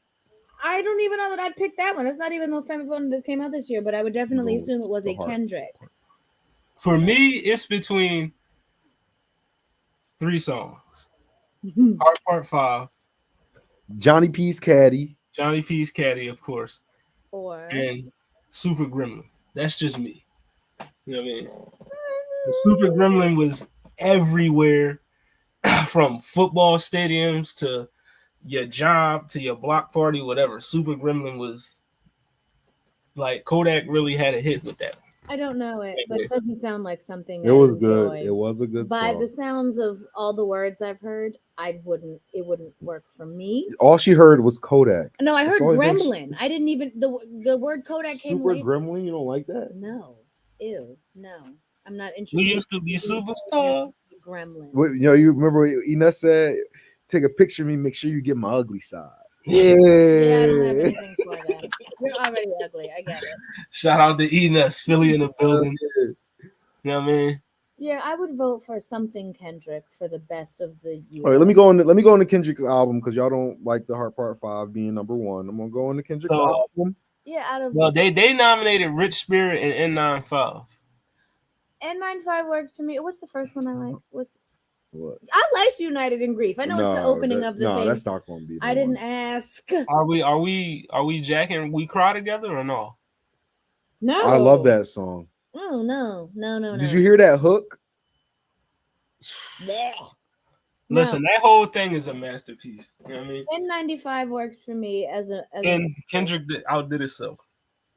I don't even know that I'd pick that one. It's not even the famous one that came out this year, but I would definitely assume it was a Kendrick. For me, it's between 3 songs. Heart Part 5. Johnny P's Caddy. Johnny P's Caddy, of course. And Super Gremlin. That's just me. You know what I mean? The Super Gremlin was everywhere, from football stadiums to your job to your block party, whatever. Super Gremlin was like Kodak really had a hit with that. I don't know it, but it doesn't sound like something. It was good. It was a good song. By the sounds of all the words I've heard, it wouldn't work for me. All she heard was Kodak. No, I heard Gremlin. I didn't even the word Kodak came later. Super Gremlin, you don't like that? No. Ew, no. I'm not interested. We used to be superstar. Gremlin. You remember what Ines said? Take a picture of me, make sure you get my ugly side. Yeah. Yeah, I don't have anything for that. You're already ugly. I get it. Shout out to Ines, Philly in the building. You know what I mean? Yeah, I would vote for something Kendrick for the best of the year. All right, let me go into Kendrick's album because y'all don't like the Heart Part 5 being number 1. I'm gonna go into Kendrick's album. Yeah, they nominated Rich Spirit and N95. N95 works for me. What's the first one I like? What? I liked United in Grief. I know it's the opening of the thing. No, that's not gonna be. I didn't ask. Are we jacking We Cry Together or no? No. I love that song. Oh no. Did you hear that hook? Yeah. Listen, that whole thing is a masterpiece. You know what I mean? N95 works for me and Kendrick outdid itself.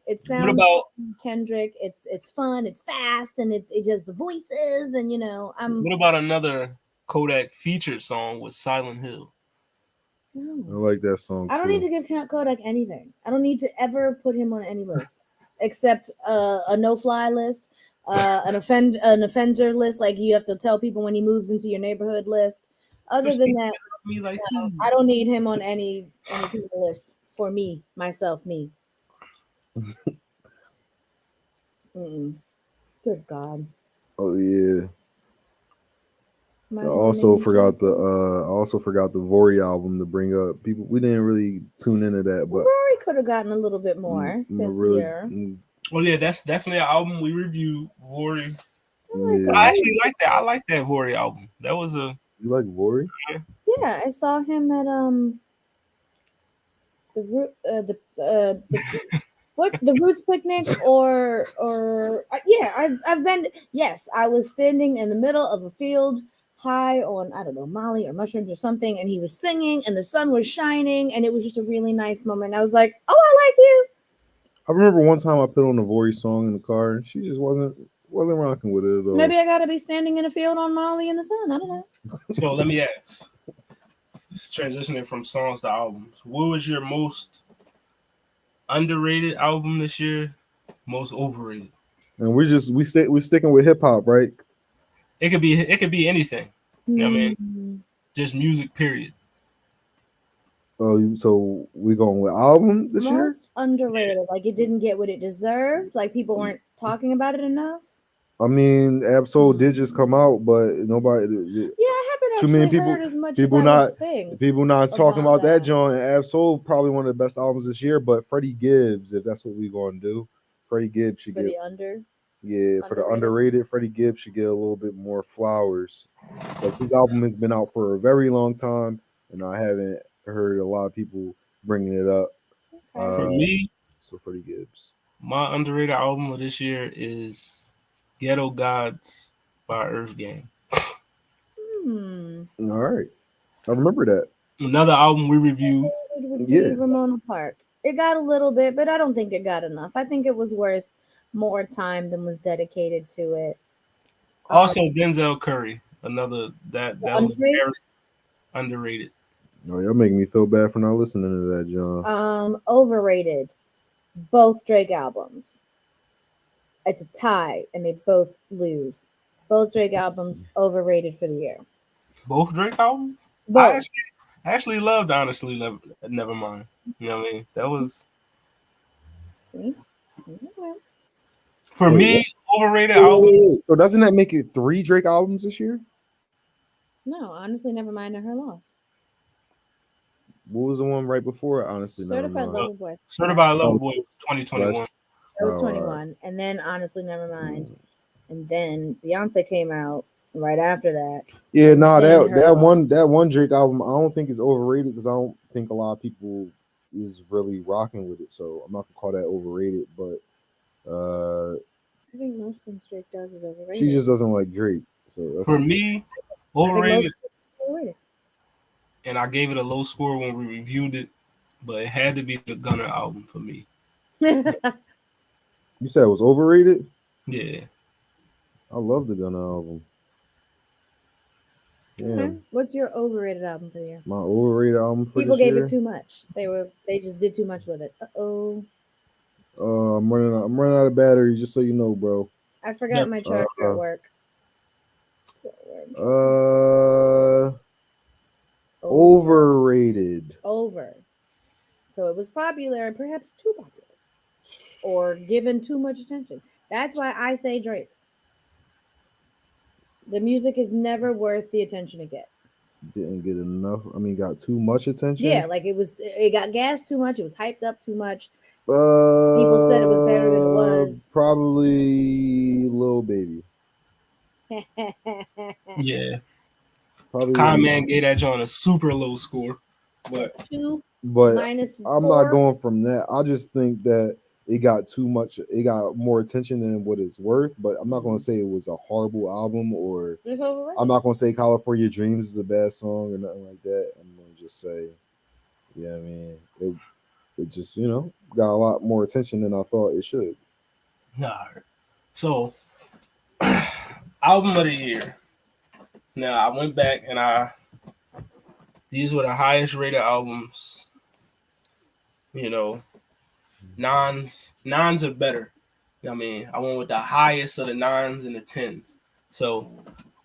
It sounds what about Kendrick? It's fun, it's fast, and it just the voices, and What about another Kodak featured song with Silent Hill? I like that song. I don't need to give Kodak anything. I don't need to ever put him on any list except a no-fly list, an offender list. Like you have to tell people when he moves into your neighborhood list. Other than that, I don't need him on any list for me, myself, me. Good God. Oh yeah. I also forgot the Vori album to bring up. People, we didn't really tune into that, but Rory could have gotten a little bit more this year. Well, yeah, that's definitely an album we reviewed. Vori. I actually like that. I like that Vori album. That was a. You like Vori? Yeah, I saw him at the Roots Picnic or I've been. Yes, I was standing in the middle of a field high on, I don't know, Molly or mushrooms or something, and he was singing and the sun was shining and it was just a really nice moment. I was like, oh, I like you. I remember one time I put on a Vori song in the car, and she just wasn't rocking with it at all. Maybe I gotta be standing in a field on Molly in the sun. I don't know. So let me ask, transitioning from songs to albums, what was your most underrated album this year? Most overrated? And we sticking with hip hop, right? It could be anything. You know what I mean? Just music, period. Oh, so we going with album this year? Most underrated, like it didn't get what it deserved. Like people weren't talking about it enough. I mean, Absol did just come out, but nobody. Yeah, I haven't too many actually people. heard as much People as I not. would think People not talking about about that that. joint. Absol probably one of the best albums this year. But Freddie Gibbs, if that's what we gonna do, Freddie Gibbs should for get. the under. Yeah, for the underrated, Freddie Gibbs should get a little bit more flowers. But his album has been out for a very long time, and I haven't heard a lot of people bringing it up. For me, so Freddie Gibbs. My underrated album of this year is Ghetto Gods by Earth Gang. All right, I remember that. Another album we reviewed. Yeah, Ramona Park. It got a little bit, but I don't think it got enough. I think it was worth more time than was dedicated to it. Also, Denzel Curry, another that was very underrated. Oh, y'all making me feel bad for not listening to that, John. Overrated. Both Drake albums. It's a tie, and they both lose. Both Drake albums overrated for the year. Both Drake albums? Both. I actually loved Honestly Nevermind. You know what I mean? That was for me overrated album. So doesn't that make it 3 Drake albums this year? No, Honestly Nevermind and Her Loss. What was the one right before? Honestly, Certified Lover Boy. Certified Lover Boy, 2021. That was 21, and then Honestly Nevermind, and then Beyonce came out right after that. Yeah, no, that one Drake album, I don't think is overrated because I don't think a lot of people is really rocking with it. So I'm not gonna call that overrated, but I think most things Drake does is overrated. She just doesn't like Drake. So that's, for me, overrated. And I gave it a low score when we reviewed it, but it had to be the Gunna album for me. You said it was overrated? Yeah. I love the Gunna album. Yeah. Okay. What's your overrated album for the year? My overrated album for people this year? People gave it too much. They just did too much with it. I'm running out of battery, just so you know, bro. I forgot my charger at work. Overrated. So it was popular and perhaps too popular, or given too much attention. That's why I say Drake. The music is never worth the attention it gets. Didn't get enough. I mean, got too much attention. Yeah, like it got gassed too much. It was hyped up too much. People said it was better than it was. Probably Lil Baby. Yeah. Probably Con-Man gave that joint a super low score. But I'm not going from that. I just think that it got too much. It got more attention than what it's worth. But I'm not going to say it was a horrible album, or I'm not going to say California Dreams is a bad song or nothing like that. I'm going to just say, yeah, I mean, it just, got a lot more attention than I thought it should. Nah. So, album of the year. Now, I went back and these were the highest rated albums. Nines are better. I mean, I went with the highest of the 9s and the 10s. So,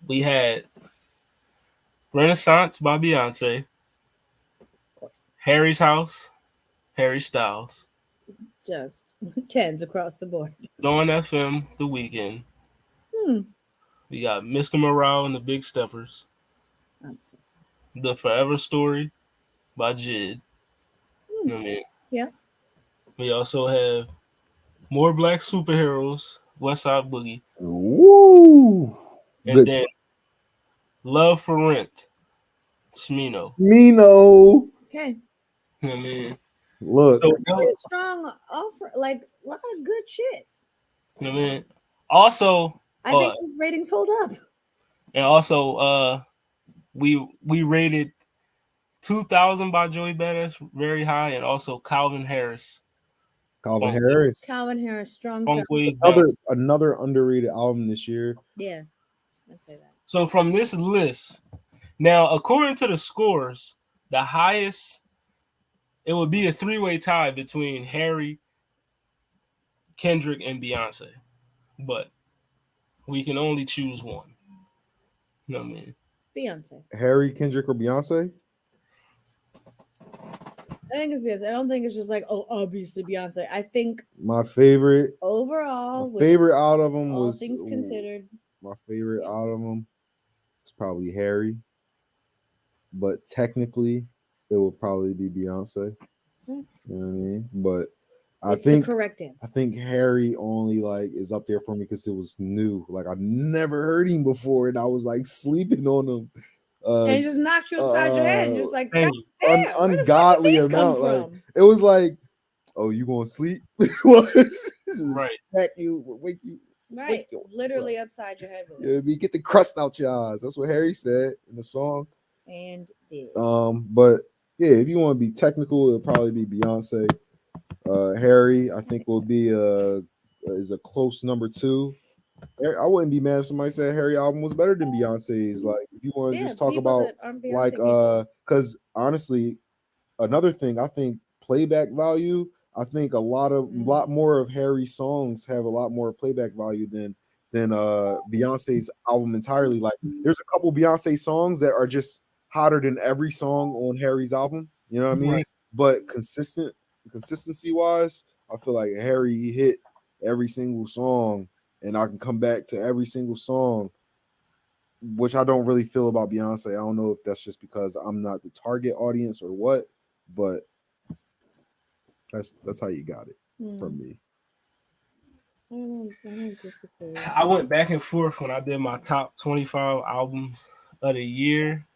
we had Renaissance by Beyonce, Harry's House, Harry Styles. Just 10s across the board. Dawn FM, The Weeknd. We got Mr. Morale and the Big Steppers. The Forever Story by Jid. You know what I mean? Yeah. We also have More Black Superheroes, Westside Boogie. Woo! And then Love for Rent, Smino. Okay. You know what I mean? Look. So, pretty strong offer, like a lot of good shit. You know what I mean? Also, I think these ratings hold up. And also, we rated 2000 by Joey Badass very high, and also Calvin Harris Calvin Harris. Calvin Harris, strong. Another underrated album this year. Yeah, I'd say that. So from this list, now according to the scores, the highest, it would be a 3-way tie between Harry, Kendrick, and Beyonce, but we can only choose one. You know what I mean? Beyonce. Harry, Kendrick, or Beyonce? I think it's Beyonce. I don't think it's just like, oh, obviously Beyonce. I think my favorite overall, favorite out of them all was things considered. My favorite out of them was probably Harry, but technically, it would probably be Beyonce. You know what I mean? But I think the correct answer. I think Harry only is up there for me because it was new. Like I never heard him before, and I was like sleeping on him. And it just knocked you upside your head, and just like ungodly amount. Like it was like, oh, you gonna sleep? Right? Smack you, wake you. Right, literally upside your head. Yeah, get the crust out your eyes. That's what Harry said in the song. And did. But yeah, if you want to be technical, it'll probably be Beyonce. Harry, I think, will be is a close number 2. I wouldn't be mad if somebody said Harry album was better than Beyonce's. Like, if you want to just talk about because honestly, another thing, I think playback value. I think a lot more of Harry's songs have a lot more playback value than Beyonce's album entirely. Like, there's a couple Beyonce songs that are just hotter than every song on Harry's album. You know what I mean? Right. But consistency wise, I feel like Harry hit every single song, and I can come back to every single song, which I don't really feel about Beyonce. I don't know if that's just because I'm not the target audience or what, but that's how you got it from me. I went back and forth when I did my top 25 albums of the year.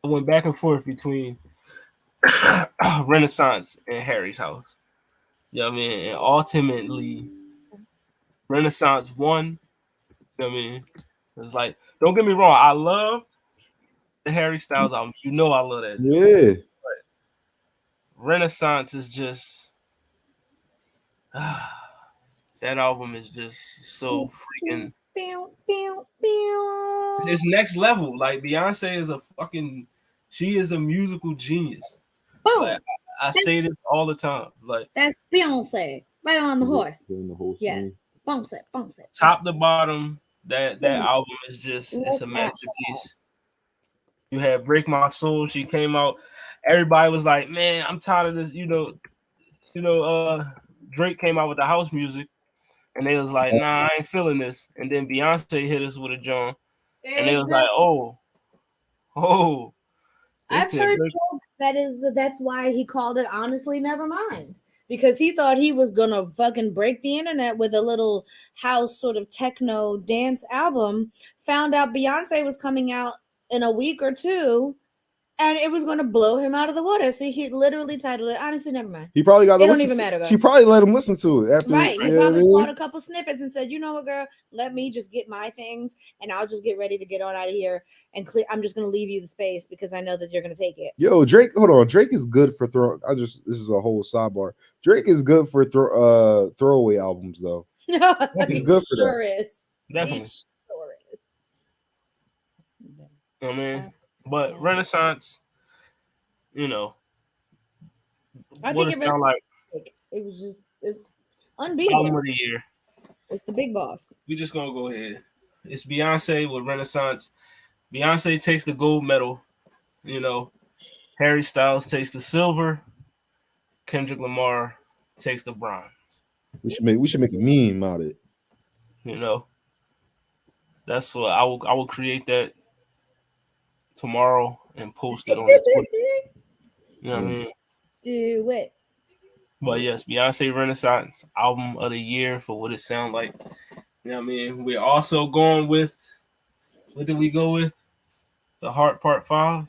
I went back and forth between Renaissance and Harry's House. You know what I mean? And ultimately, Renaissance won. You know what I mean? It's like, don't get me wrong, I love the Harry Styles album. You know I love that. Yeah. But Renaissance is just that album is just so freaking it's next level. Like, Beyonce is she is a musical genius. Like, I say this all the time. Like, that's Beyonce, right on the horse. Yes, bounce it. Top to bottom, that album is just it's a masterpiece. You had Break My Soul. She came out. Everybody was like, man, I'm tired of this. Drake came out with the house music, and they was like, nah, I ain't feeling this. And then Beyonce hit us with a John, and they was like, oh. I've heard jokes that's why he called it Honestly Nevermind, because he thought he was gonna fucking break the internet with a little house sort of techno dance album. Found out Beyonce was coming out in a week or two, and it was going to blow him out of the water. See, he literally titled it Honestly Nevermind. He probably got. It don't even matter. She probably let him listen to it after. Right. He probably caught a couple snippets and said, "You know what, girl? Let me just get my things, and I'll just get ready to get on out of here and clear. I'm just going to leave you the space because I know that you're going to take it." Yo, Drake. Hold on. Drake is good for this is a whole sidebar. Drake is good for throwaway albums, though. He's good for that. Is. Definitely. He sure is. I mean, but Renaissance. I think it sound like it was just it's unbeatable. Album of the year. It's the big boss. We just gonna go ahead. It's Beyonce with Renaissance. Beyonce takes the gold medal. Harry Styles takes the silver. Kendrick Lamar takes the bronze. We should make a meme out of it. That's what I will create that tomorrow and post it on the Twitter. You know what I mean? Do it. But yes, Beyonce Renaissance album of the year for what it sounds like. You know what I mean? We're also going with, what did we go with? The Heart Part 5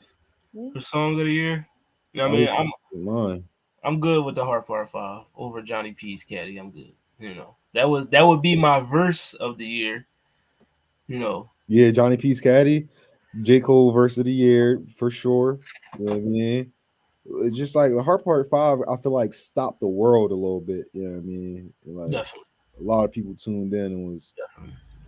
for song of the year. You know what I mean? I'm good with the Heart Part 5 over Johnny P's Caddy. I'm good. That would be my verse of the year. Yeah, Johnny P's Caddy. J. Cole verse of the year for sure. You know what I mean? it's just like the Heart Part 5, I feel like stopped the world a little bit. You know what I mean? Like Definitely. a lot of people tuned in and was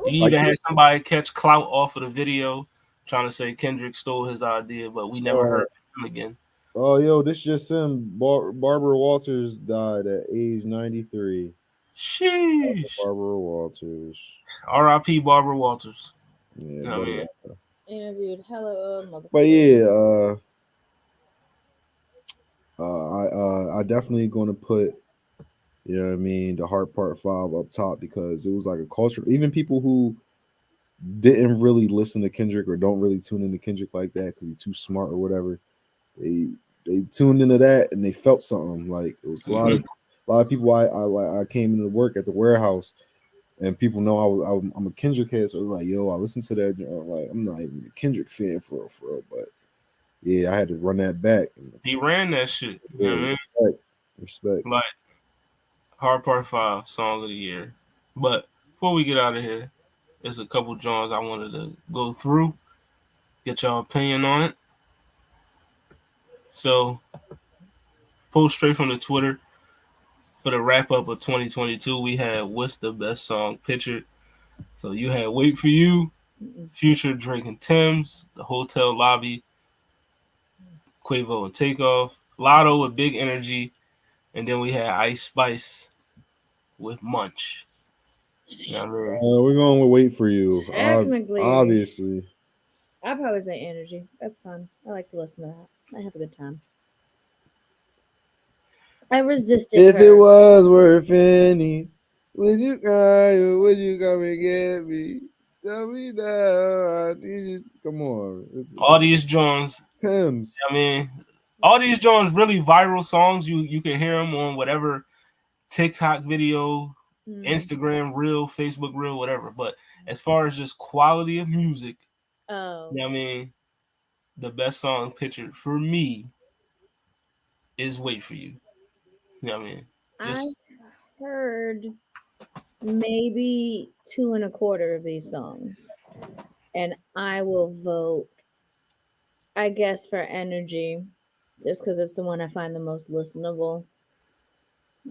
You like, even had somebody catch clout off of the video trying to say Kendrick stole his idea, but we never heard from him again. Oh, yo, this just him. Barbara Walters died at age 93. Sheesh. Barbara Walters. R.I.P. Barbara Walters. Yeah, you know what I mean? Interviewed hello motherfucker. But yeah, I definitely gonna put, you know what I mean, the Heart Part 5 up top because it was like a culture. Even people who didn't really listen to Kendrick or don't really tune into Kendrick like that because he's too smart or whatever, they tuned into that and they felt something. Like it was a lot of people I came into work at the warehouse and people know I'm a Kendrick head, so it was like, yo, I listen to that. Like I'm not even a Kendrick fan for real, but yeah, I had to run that back. He ran that shit. You know what I mean? Respect. Like Heart Part 5 song of the year. But before we get out of here, there's a couple joints I wanted to go through, get y'all opinion on it. So post straight from the Twitter for the wrap up of 2022. We had What's the Best Song Pictured. So you had Wait For You, Future, Drake and Tim's, The Hotel Lobby, Quavo and Takeoff, Lotto with Big Energy, and then we had Ice Spice with Munch. You know what I mean? We're going to Wait For You. Technically, obviously. I'd probably say Energy. That's fun. I like to listen to that. I have a good time. I resisted. If it was worth any, would you cry or would you come and get me? Tell me now. Come on. All these joints. Tim's. I mean, all these joints really viral songs. You can hear them on whatever TikTok video, Instagram reel, Facebook reel, whatever. But as far as just quality of music, you know what I mean, the best song pictured for me is Wait For You. You know what I mean? I heard maybe 2 1/4 of these songs, and I will vote, I guess, for Energy, just because it's the one I find the most listenable.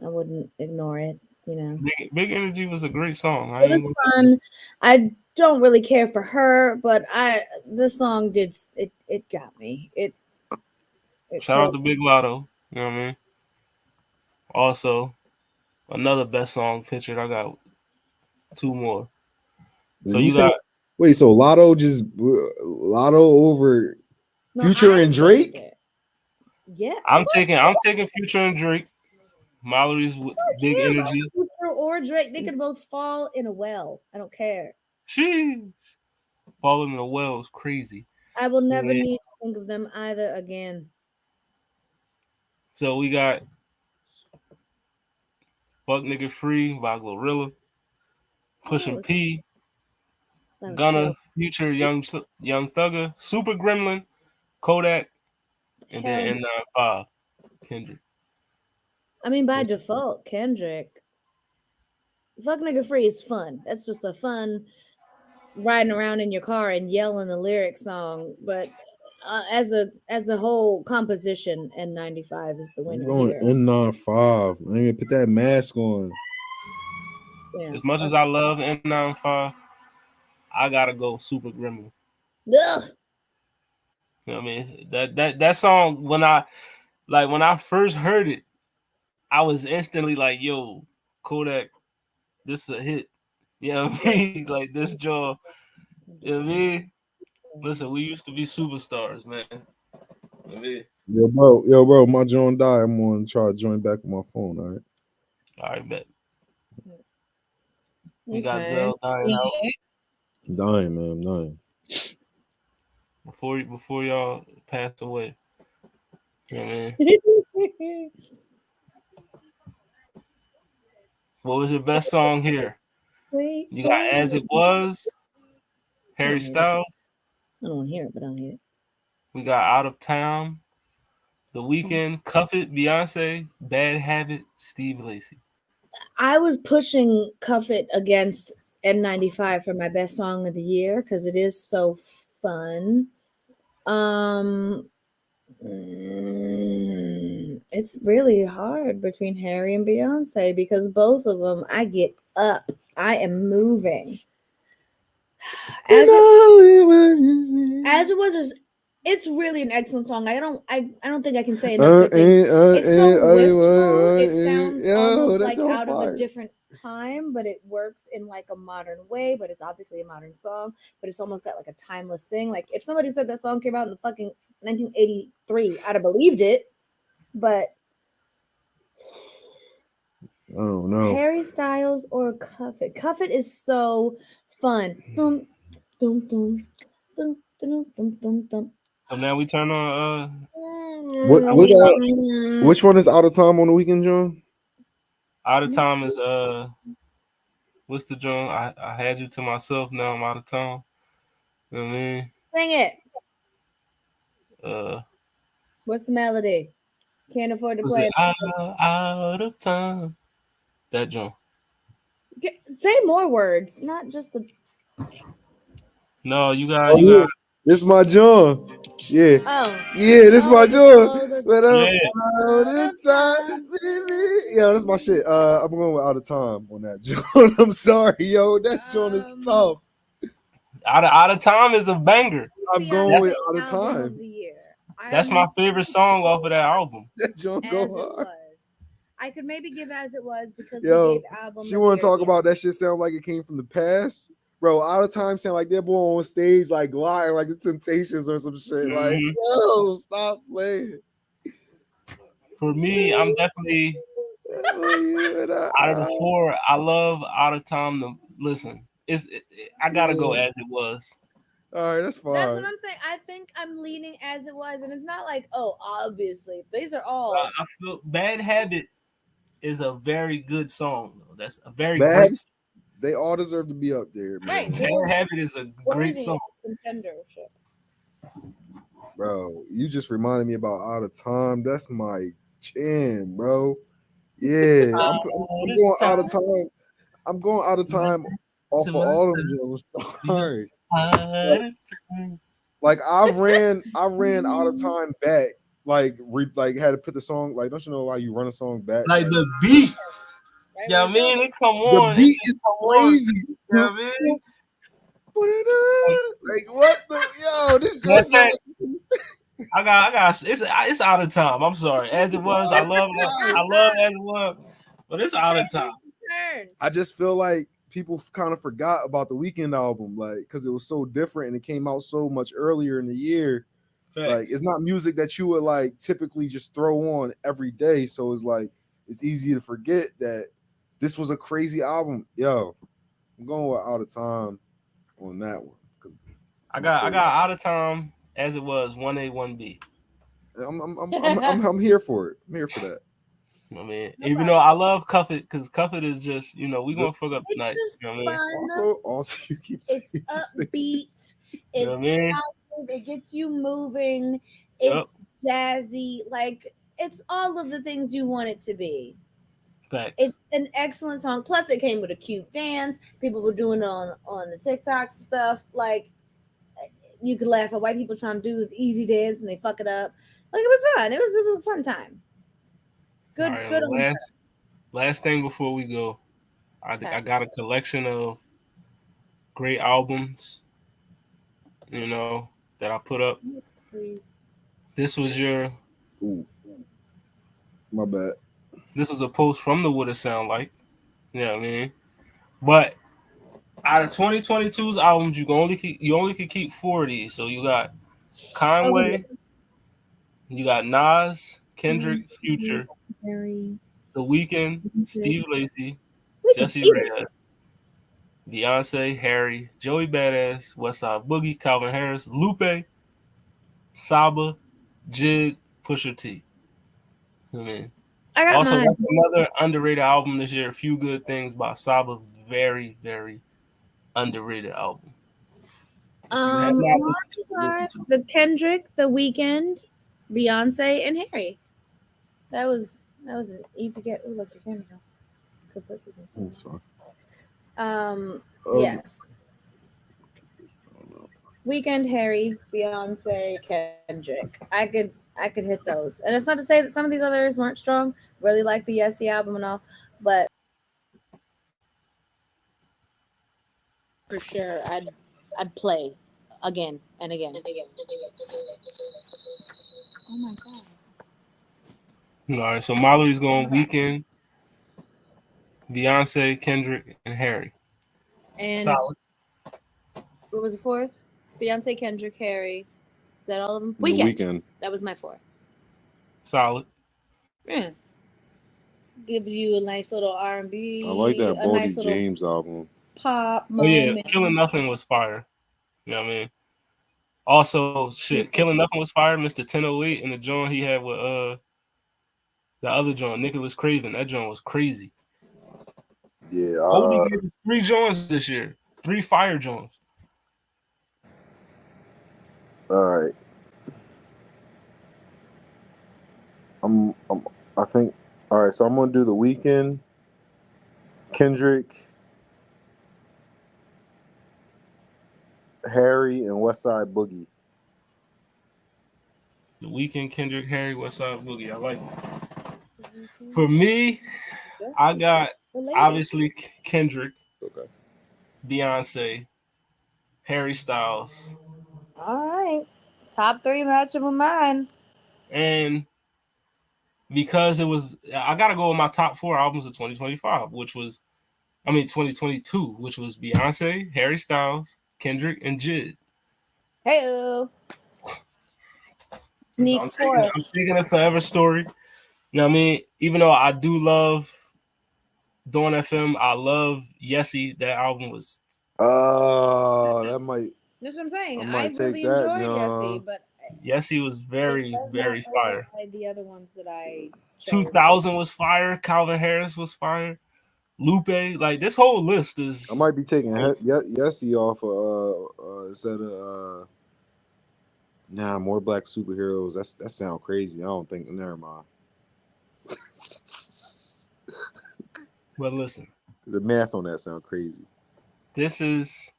I wouldn't ignore it, you know. Big Energy was a great song. It was fun. I don't really care for her, but the song did it got me. It shout out to Big Lotto. You know what I mean? Also, another best song featured. I got 2 more. So you got so Lotto over Future and Drake? Yeah. I'm taking Future and Drake. Mallory's Big Energy. Future or Drake, they could both fall in a well. I don't care. Sheesh. Falling in a well is crazy. I will never need to think of them either again. So we got Fuck Nigga Free by Glorilla, Pushin P, Gunna, Future, Young Thugger, Super Gremlin, Kodak, and then N95, Kendrick. I mean, by default, Kendrick. Fuck Nigga Free is fun. That's just a fun riding around in your car and yelling the lyric song. But as a whole composition, N95 is the winner. I'm going N95. I ain't put that mask on. Yeah, as much as I love N95, I gotta go Super Gremlin. Ugh. You know what I mean? That song, when I first heard it, I was instantly like, yo, Kodak, this is a hit. You know what I mean? Like this jaw. You know what I mean? Listen, we used to be superstars, man. You know what I mean? Yo, bro, my joint died. I'm gonna try to join back with my phone, all right? All right, bet. We got Zell dying out. Dying, man. I'm dying. Before y'all pass away. You know what I mean? What was your best song here? You got As It Was, Harry Styles. I don't want to hear it, but I don't hear it. We got Out of Town, The Weeknd, Cuff It, Beyonce, Bad Habit, Steve Lacy. I was pushing Cuff It against N95 for my best song of the year because it is so fun. It's really hard between Harry and Beyonce because both of them, I get up. I am moving. As it was, it's really an excellent song. I don't think I can say enough good things. It's so wistful. It sounds almost like out of a different time, but it works in like a modern way. But it's obviously a modern song. But it's almost got like a timeless thing. Like if somebody said that song came out in the fucking 1983, I'd have believed it. But I don't know. Harry Styles or Cuff It. Cuff It is so fun. Dum, dum, dum, dum, dum, dum, dum, dum. So now we turn on which one is Out of Time on the weekend, John? Out of Time is what's the John? I had you to myself, now I'm out of time. You know what I mean? Sing it. What's the melody? Can't afford to play it. Out of time. That John. Say more words, not just the. No, you got. This is my John. Yeah. Oh. Yeah, this is my John. But yeah. Out of time, baby. Yo, that's my shit. I'm going with Out of Time on that John. I'm sorry, yo. That John is tough. Out of Time is a banger. I'm going with Out of Time. That's my favorite song off of that album. That John go hard. I could maybe give As It Was because we gave album. She want to talk about that shit sound like it came from the past. Bro, Out of Time sound like they're born on stage like gliding like the Temptations or some shit. Like, yo, stop playing. For me, I'm definitely out of the four. I love Out of Time. Listen, I gotta go As It Was. All right, that's fine. That's what I'm saying. I think I'm leaning As It Was, and it's not like, oh, obviously. These are all. I feel Bad Habit is a very good song. That's a very great song. They all deserve to be up there, man. Right. Bad Habit is a great song. Contendership. Bro, you just reminded me about Out of Time. That's my jam, bro. Yeah, I'm going Out of Time. I'm going Out of Time off of all of them. I'm sorry. Like I ran Out of Time back. Like had to put the song. Like, don't you know why you run a song back? Like the beat. Yeah, I mean, it come on. The beat is crazy. Yeah, I mean, like what the this just I got. It's Out of Time. I'm sorry. As It Was, I love As It Was, but it's Out of Time. I just feel like people kind of forgot about the Weeknd album, like because it was so different and it came out so much earlier in the year. Facts. Like it's not music that you would like typically just throw on every day, so it's like it's easy to forget that this was a crazy album. Yo, I'm going with Out of Time on that one because I got Out of Time As It Was 1A 1B. I'm here for it. I'm here for that. I mean, even though I love Cuff It, because Cuff It is just, we gonna fuck up tonight. It's just fun. Also, you keep saying it's upbeat. It's it gets you moving. It's jazzy. Like it's all of the things you want it to be. Facts. It's an excellent song. Plus, it came with a cute dance. People were doing it on the TikToks and stuff. Like you could laugh at white people trying to do the easy dance and they fuck it up. Like it was fun. It was a fun time. Good. Right, Good. Last thing before we go, I got a collection of great albums, that I put up. This was your. Ooh. My bad. This was a post from the What It Sound Like. You know what I mean? But out of 2022's albums, you only could keep 4 of these. So you got Conway, you got Nas, Kendrick, Future, The Weeknd, Steve Lacy, Jessie Reyez, Beyonce, Harry, Joey Badass, Westside Boogie, Calvin Harris, Lupe, Saba, Jid, Pusha T. I mean, also that's another underrated album this year. A Few Good Things by Saba, very, very underrated album. The Kendrick, The Weeknd, Beyonce, and Harry. That was an easy get. Oh, look, your camera's on. Because that's yes. Weeknd, Harry, Beyonce, Kendrick. I could I could hit those. And it's not to say that some of these others weren't strong. Really like the Yessie album and all, but for sure, I'd play again and again. Oh my god! All right, so Mallory's going Weeknd, Beyonce, Kendrick, and Harry. And solid. What was the fourth? Beyonce, Kendrick, Harry. Is that all of them? Weeknd. That was my four. Solid. Yeah. Gives you a nice little R&B. I like that Boldy nice James album. Pop moment. Oh yeah, Killing Nothing was fire. You know what I mean? Also, shit, Killing Nothing was fire. Mr. 1008 and the joint he had with the other joint, Nicholas Craven. That joint was crazy. Yeah. Boldy gave us 3 joints this year. 3 fire joints. All right. I think. All right. So I'm gonna do The Weeknd, Kendrick, Harry, and Westside Boogie. The Weeknd, Kendrick, Harry, Westside Boogie. I like it. For me, I got obviously Kendrick, Okay. Beyonce, Harry Styles. All right. Top 3 matching with mine. And because I gotta go with my top 4 albums of 2025, 2022, which was Beyonce, Harry Styles, Kendrick, and Jid. Hey-o. I'm taking a Forever Story. You know what I mean? Even though I do love Dawn FM, I love Yessie. That album was. That might. That's what I'm saying. I really enjoyed Yessie, but Yessie was very, very fire. The other ones that I. 2000 was fire. Calvin Harris was fire. Lupe, like this whole list is. I might be taking Yessie off instead of more black superheroes. That sound crazy. I don't think. Never mind. Well, listen. The math on that sound crazy. This has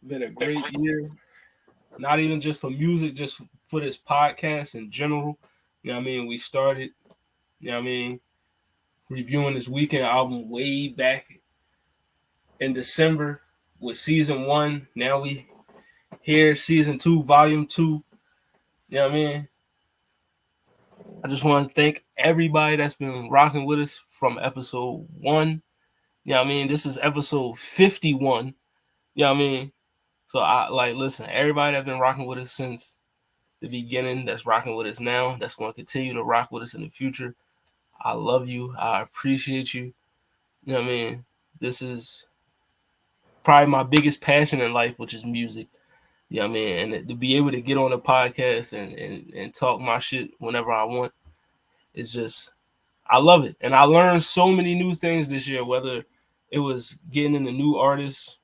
been a great year. Not even just for music, just for this podcast in general. You know what I mean? We started, you know what I mean, reviewing this Weeknd album way back in December with season 1. Now we here, season 2, volume 2. You know what I mean? I just want to thank everybody that's been rocking with us from episode 1. You know what I mean? This is episode 51. You know what I mean? So listen, everybody that's been rocking with us since the beginning, that's rocking with us now, that's going to continue to rock with us in the future. I love you. I appreciate you. You know what I mean? This is probably my biggest passion in life, which is music. You know what I mean? And to be able to get on a podcast and talk my shit whenever I want, it's just, I love it. And I learned so many new things this year, whether it was getting into new artists,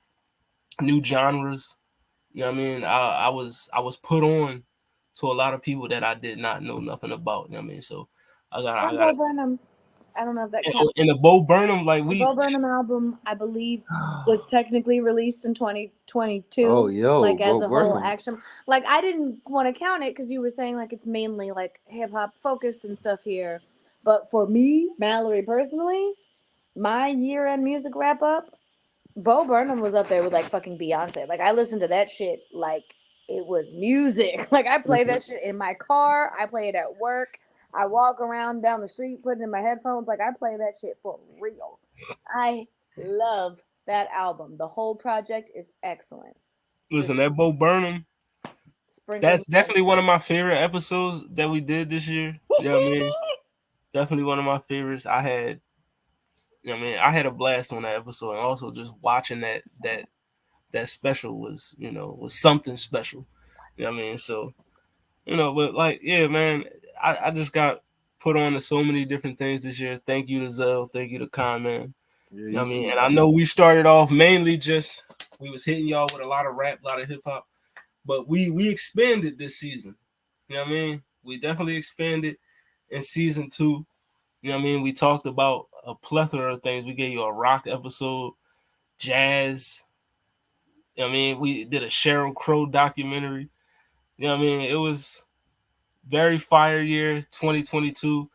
new genres. You know what I mean? I was put on to a lot of people that I did not know nothing about. You know what I mean? So I got Bo Burnham. I don't know if that counts. In the Bo Burnham, Bo Burnham album, I believe, was technically released in 2022. Oh, yo, as a whole action. Like, I didn't want to count it because you were saying like it's mainly like hip hop focused and stuff here. But for me, Mallory personally, my year-end music wrap up, Bo Burnham was up there with like fucking Beyonce. Like, I listened to that shit like it was music. Like, I play that shit in my car. I play it at work. I walk around down the street putting in my headphones. Like, I play that shit for real. I love that album. The whole project is excellent. Listen, that Bo Burnham, that's definitely one of my favorite episodes that we did this year. You know what I mean? Definitely one of my favorites. I had a blast on that episode, and also just watching that special was something special. You know what I mean? So, but like, yeah, man, I just got put on to so many different things this year. Thank you to Zell. Thank you to Con, man. Yeah, you know what I mean? And I know we started off mainly just, we was hitting y'all with a lot of rap, a lot of hip hop, but we expanded this season. You know what I mean? We definitely expanded in season 2. You know what I mean? We talked about a plethora of things. We gave you a rock episode, jazz. You know what I mean? We did a Sheryl Crow documentary. You know what I mean? It was very fire year, 2022.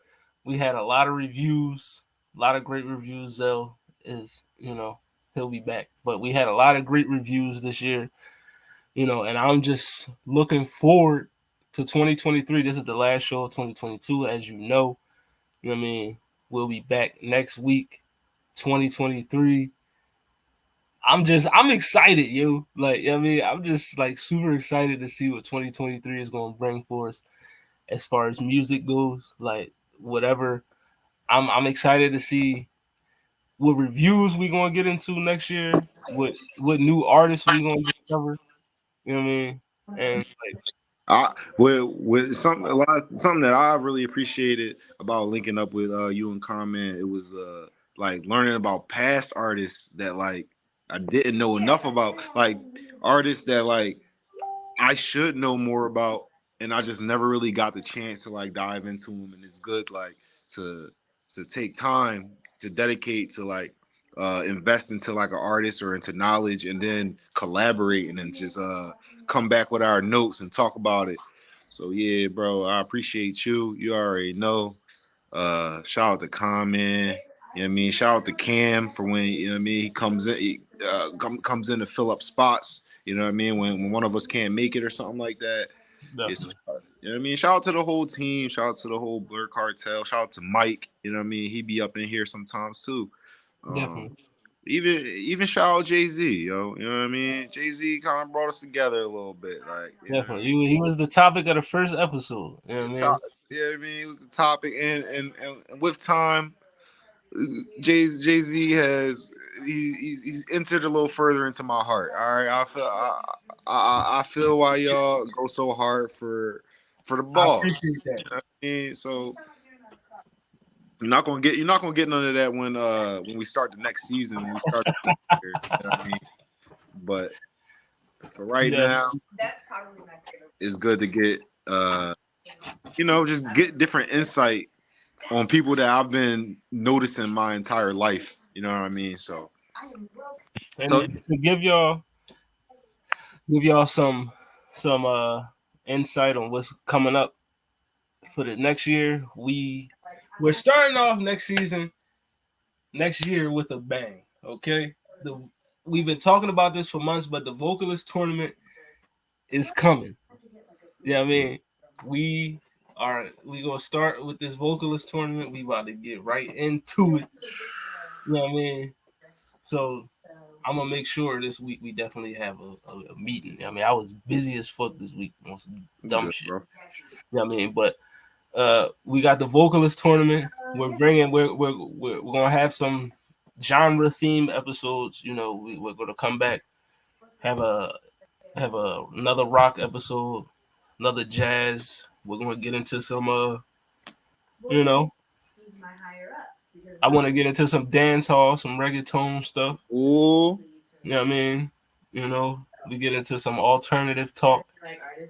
We had a lot of reviews, a lot of great reviews. Zell is, he'll be back. But we had a lot of great reviews this year, and I'm just looking forward to 2023. This is the last show of 2022, as you know. You know what I mean? We'll be back next week, 2023. I'm excited, yo. I'm just like super excited to see what 2023 is going to bring for us as far as music goes. Like whatever, I'm excited to see what reviews we going to get into next year. What new artists we going to discover. You know what I mean? And with something that I really appreciated about linking up with you and Comment, it was like learning about past artists that like I didn't know enough about, like artists that like I should know more about, and I just never really got the chance to like dive into them. And it's good like to take time to dedicate to like invest into like an artist or into knowledge, and then collaborate, and then just come back with our notes and talk about it. So yeah, bro, I appreciate you. You already know. Shout out to Common. You know what I mean? Shout out to Cam for when, you know what I mean, he comes in, comes in to fill up spots. You know what I mean? When one of us can't make it or something like that. It's, you know what I mean? Shout out to the whole team. Shout out to the whole Blur Cartel. Shout out to Mike. You know what I mean? He be up in here sometimes too. Definitely. Even shout out Jay-Z, yo. You know what I mean? Jay-Z kind of brought us together a little bit. Like, definitely. He was the topic of the first episode. You know what I mean? Yeah, I mean, it was the topic, and with time, Jay-Z has he's entered a little further into my heart. All right, I feel why y'all go so hard for the boss. I appreciate that. You know what I mean? So you're not gonna get none of that when we start the next season. When we start the year, you know what I mean? But for right now, that's probably my favorite. It's good to get just get different insight on people that I've been noticing my entire life. You know what I mean? So, to give y'all some insight on what's coming up for the next year. We're starting off next year with a bang. Okay, we've been talking about this for months, but the vocalist tournament is coming. Yeah, I mean, we gonna start with this vocalist tournament. We about to get right into it. You know what I mean? So I'm gonna make sure this week we definitely have a meeting. I mean, I was busy as fuck this week on some dumb shit. Bro. You know what I mean? But we got the vocalist tournament. We're gonna have some genre themed episodes. You know, we're gonna come back, have another rock episode, another jazz. We're gonna get into some I want to get into some dance hall, some reggaeton stuff. Ooh. You know what I mean? You know, we get into some alternative talk.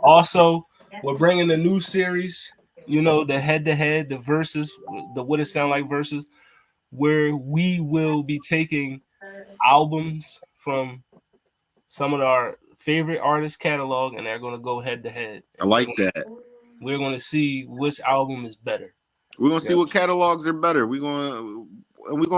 Also, we're bringing the new series, the head-to-head, the verses, the What It Sound Like verses, where we will be taking albums from some of our favorite artists' catalog, and they're going to go head-to-head. I like that. We're going to see which album is better. We're gonna see what catalogs are better. We're gonna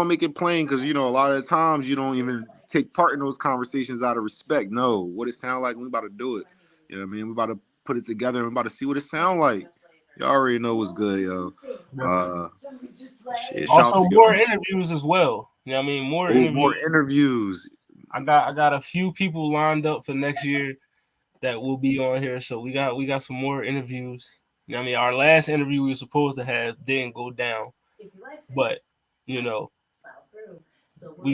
make it plain, because a lot of the times you don't even take part in those conversations out of respect. No, what it sound like, we about to do it. You know what I mean? We about to put it together and we about to see what it sound like. You already know what's good, yo. Also, more interviews as well. You know what I mean? More interviews. I got a few people lined up for next year that will be on here. So we got some more interviews. You know what I mean? Our last interview we were supposed to have didn't go down, but we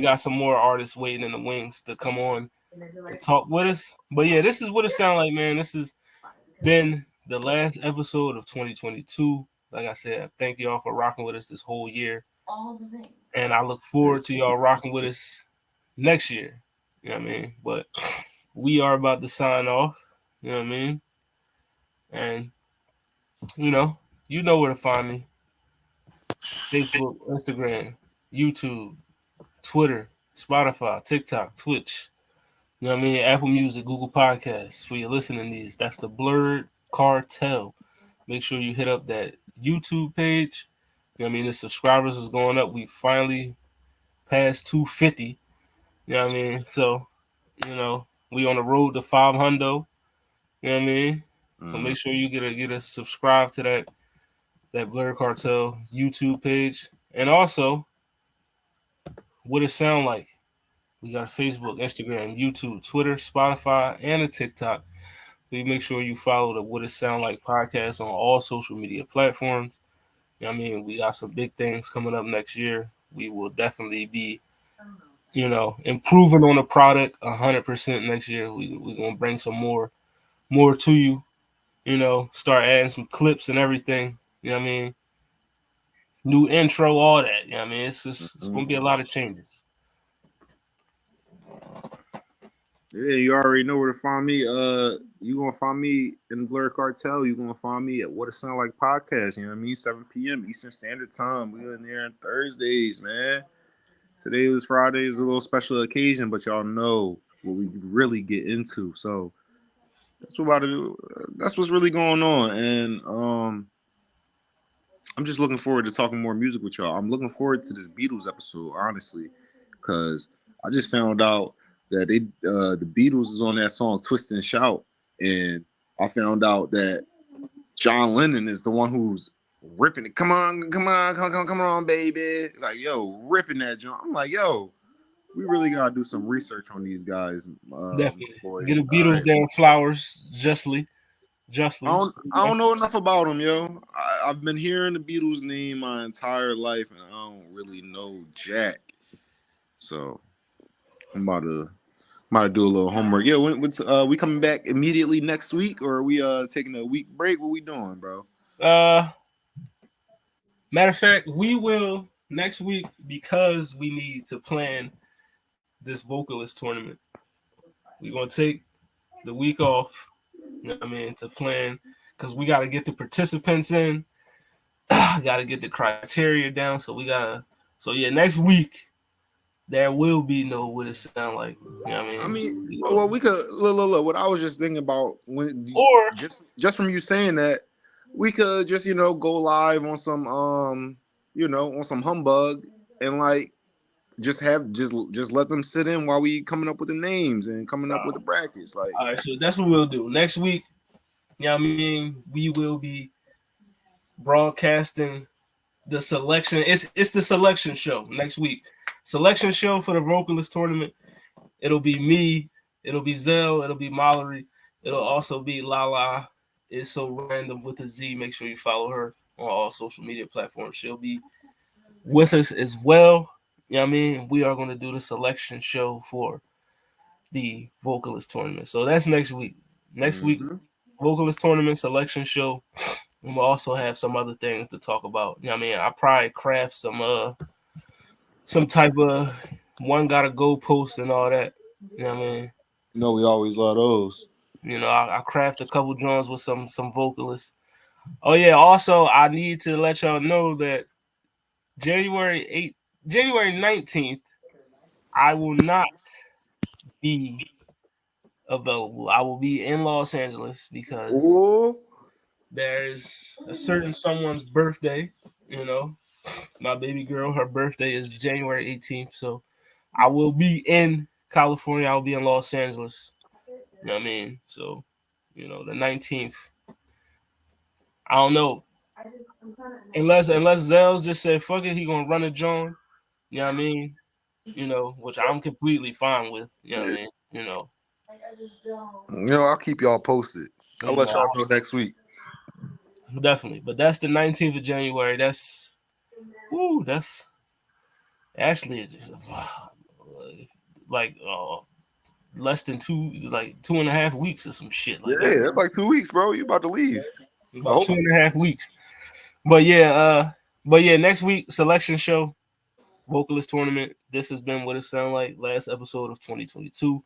got some more artists waiting in the wings to come on and talk with us. But yeah, this is what it sounds like, man. This has been the last episode of 2022. Like I said, thank y'all for rocking with us this whole year, and I look forward to y'all rocking with us next year. You know what I mean? But we are about to sign off. You know what I mean? And you know where to find me. Facebook, Instagram, YouTube, Twitter, Spotify, TikTok, Twitch. You know what I mean? Apple Music, Google Podcasts for your listening needs. That's the Blurred Cartel. make sure you hit up that YouTube page. You know what I mean? The subscribers is going up. We finally passed 250. You know what I mean? So, you know, we on the road to 500. You know what I mean? So make sure you get a subscribe to that Blerd Cartel YouTube page. And also, what it sound like. We got Facebook, Instagram, YouTube, Twitter, Spotify, and a TikTok. So you make sure you follow the What It Sound Like podcast on all social media platforms. You know what I mean? We got some big things coming up next year. We will definitely be, you know, improving on the product 100% next year. We're going to bring some more to you, you know, start adding some clips and everything. You know what I mean? New intro, all that. You know what I mean? It's going to be a lot of changes. Yeah, you already know where to find me. You gonna find me in the Blerd Cartel. You gonna find me at What It Sound Like podcast. You know what I mean? 7 p.m. Eastern Standard Time. We in there on Thursdays, man. Today was Friday. It's a little special occasion, but y'all know what we really get into. So that's what's really going on. And I'm just looking forward to talking more music with y'all. I'm looking forward to this Beatles episode, honestly, because I just found out that the Beatles is on that song Twist and Shout, and I found out that John Lennon is the one who's ripping it. Come on, baby. Like, yo, ripping that joint. I'm like, yo, we really gotta do some research on these guys. Definitely. Get a Beatles damn flowers justly. I don't know enough about them, yo. I've been hearing the Beatles name my entire life, and I don't really know jack. So I'm about to do a little homework. Yo, we coming back immediately next week, or are we taking a week break? What we doing, bro? Matter of fact, we will next week because we need to plan this vocalist tournament. We're gonna take the week off. You know what I mean, to plan, because we got to get the participants in, got to get the criteria down. So next week there will be no What It Sound Like. You know what I mean? Well, we could look. What I was just thinking about just from you saying that, we could just go live on some on some humbug and like just let them sit in while we coming up with the names and coming up with the brackets. Like, all right, so that's what we'll do next week. You know what I mean? We will be broadcasting the selection. It's the selection show next week. Selection show for the vocalist tournament. It'll be me. It'll be Zell. It'll be Mallory. It'll also be Lala. It's so random with a Z. Make sure you follow her on all social media platforms. She'll be with us as well. You know what I mean? We are going to do the selection show for the vocalist tournament. So that's next week. Next week, vocalist tournament selection show. And we'll also have some other things to talk about. You know what I mean? I'll probably craft some type of one gotta go post and all that. You know what I mean? We always love those. I craft a couple joints with some vocalists. Oh yeah, also I need to let y'all know that January 19th, I will not be available. I will be in Los Angeles because there's a certain someone's birthday. My baby girl, her birthday is January 18th. So I will be in California. I'll be in Los Angeles. You know what I mean? So, the 19th. I don't know. Unless Zell's just said, fuck it, he gonna run a joint. You know what I mean? Which I'm completely fine with. You know what I mean? I'll keep y'all posted. I'll let y'all know next week. Definitely. But that's the 19th of January. That's actually just like less than 2.5 weeks or some shit like that. Yeah, that's like 2 weeks, bro. You about to leave. About 2.5 weeks. But yeah, next week, selection show, vocalist tournament. This has been What It Sound Like, last episode of 2022.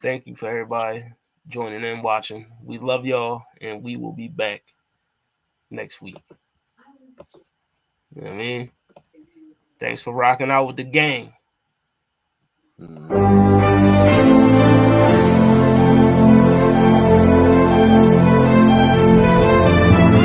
Thank you for everybody joining in, watching. We love y'all, and we will be back next week. You know what I mean? Thanks for rocking out with the gang.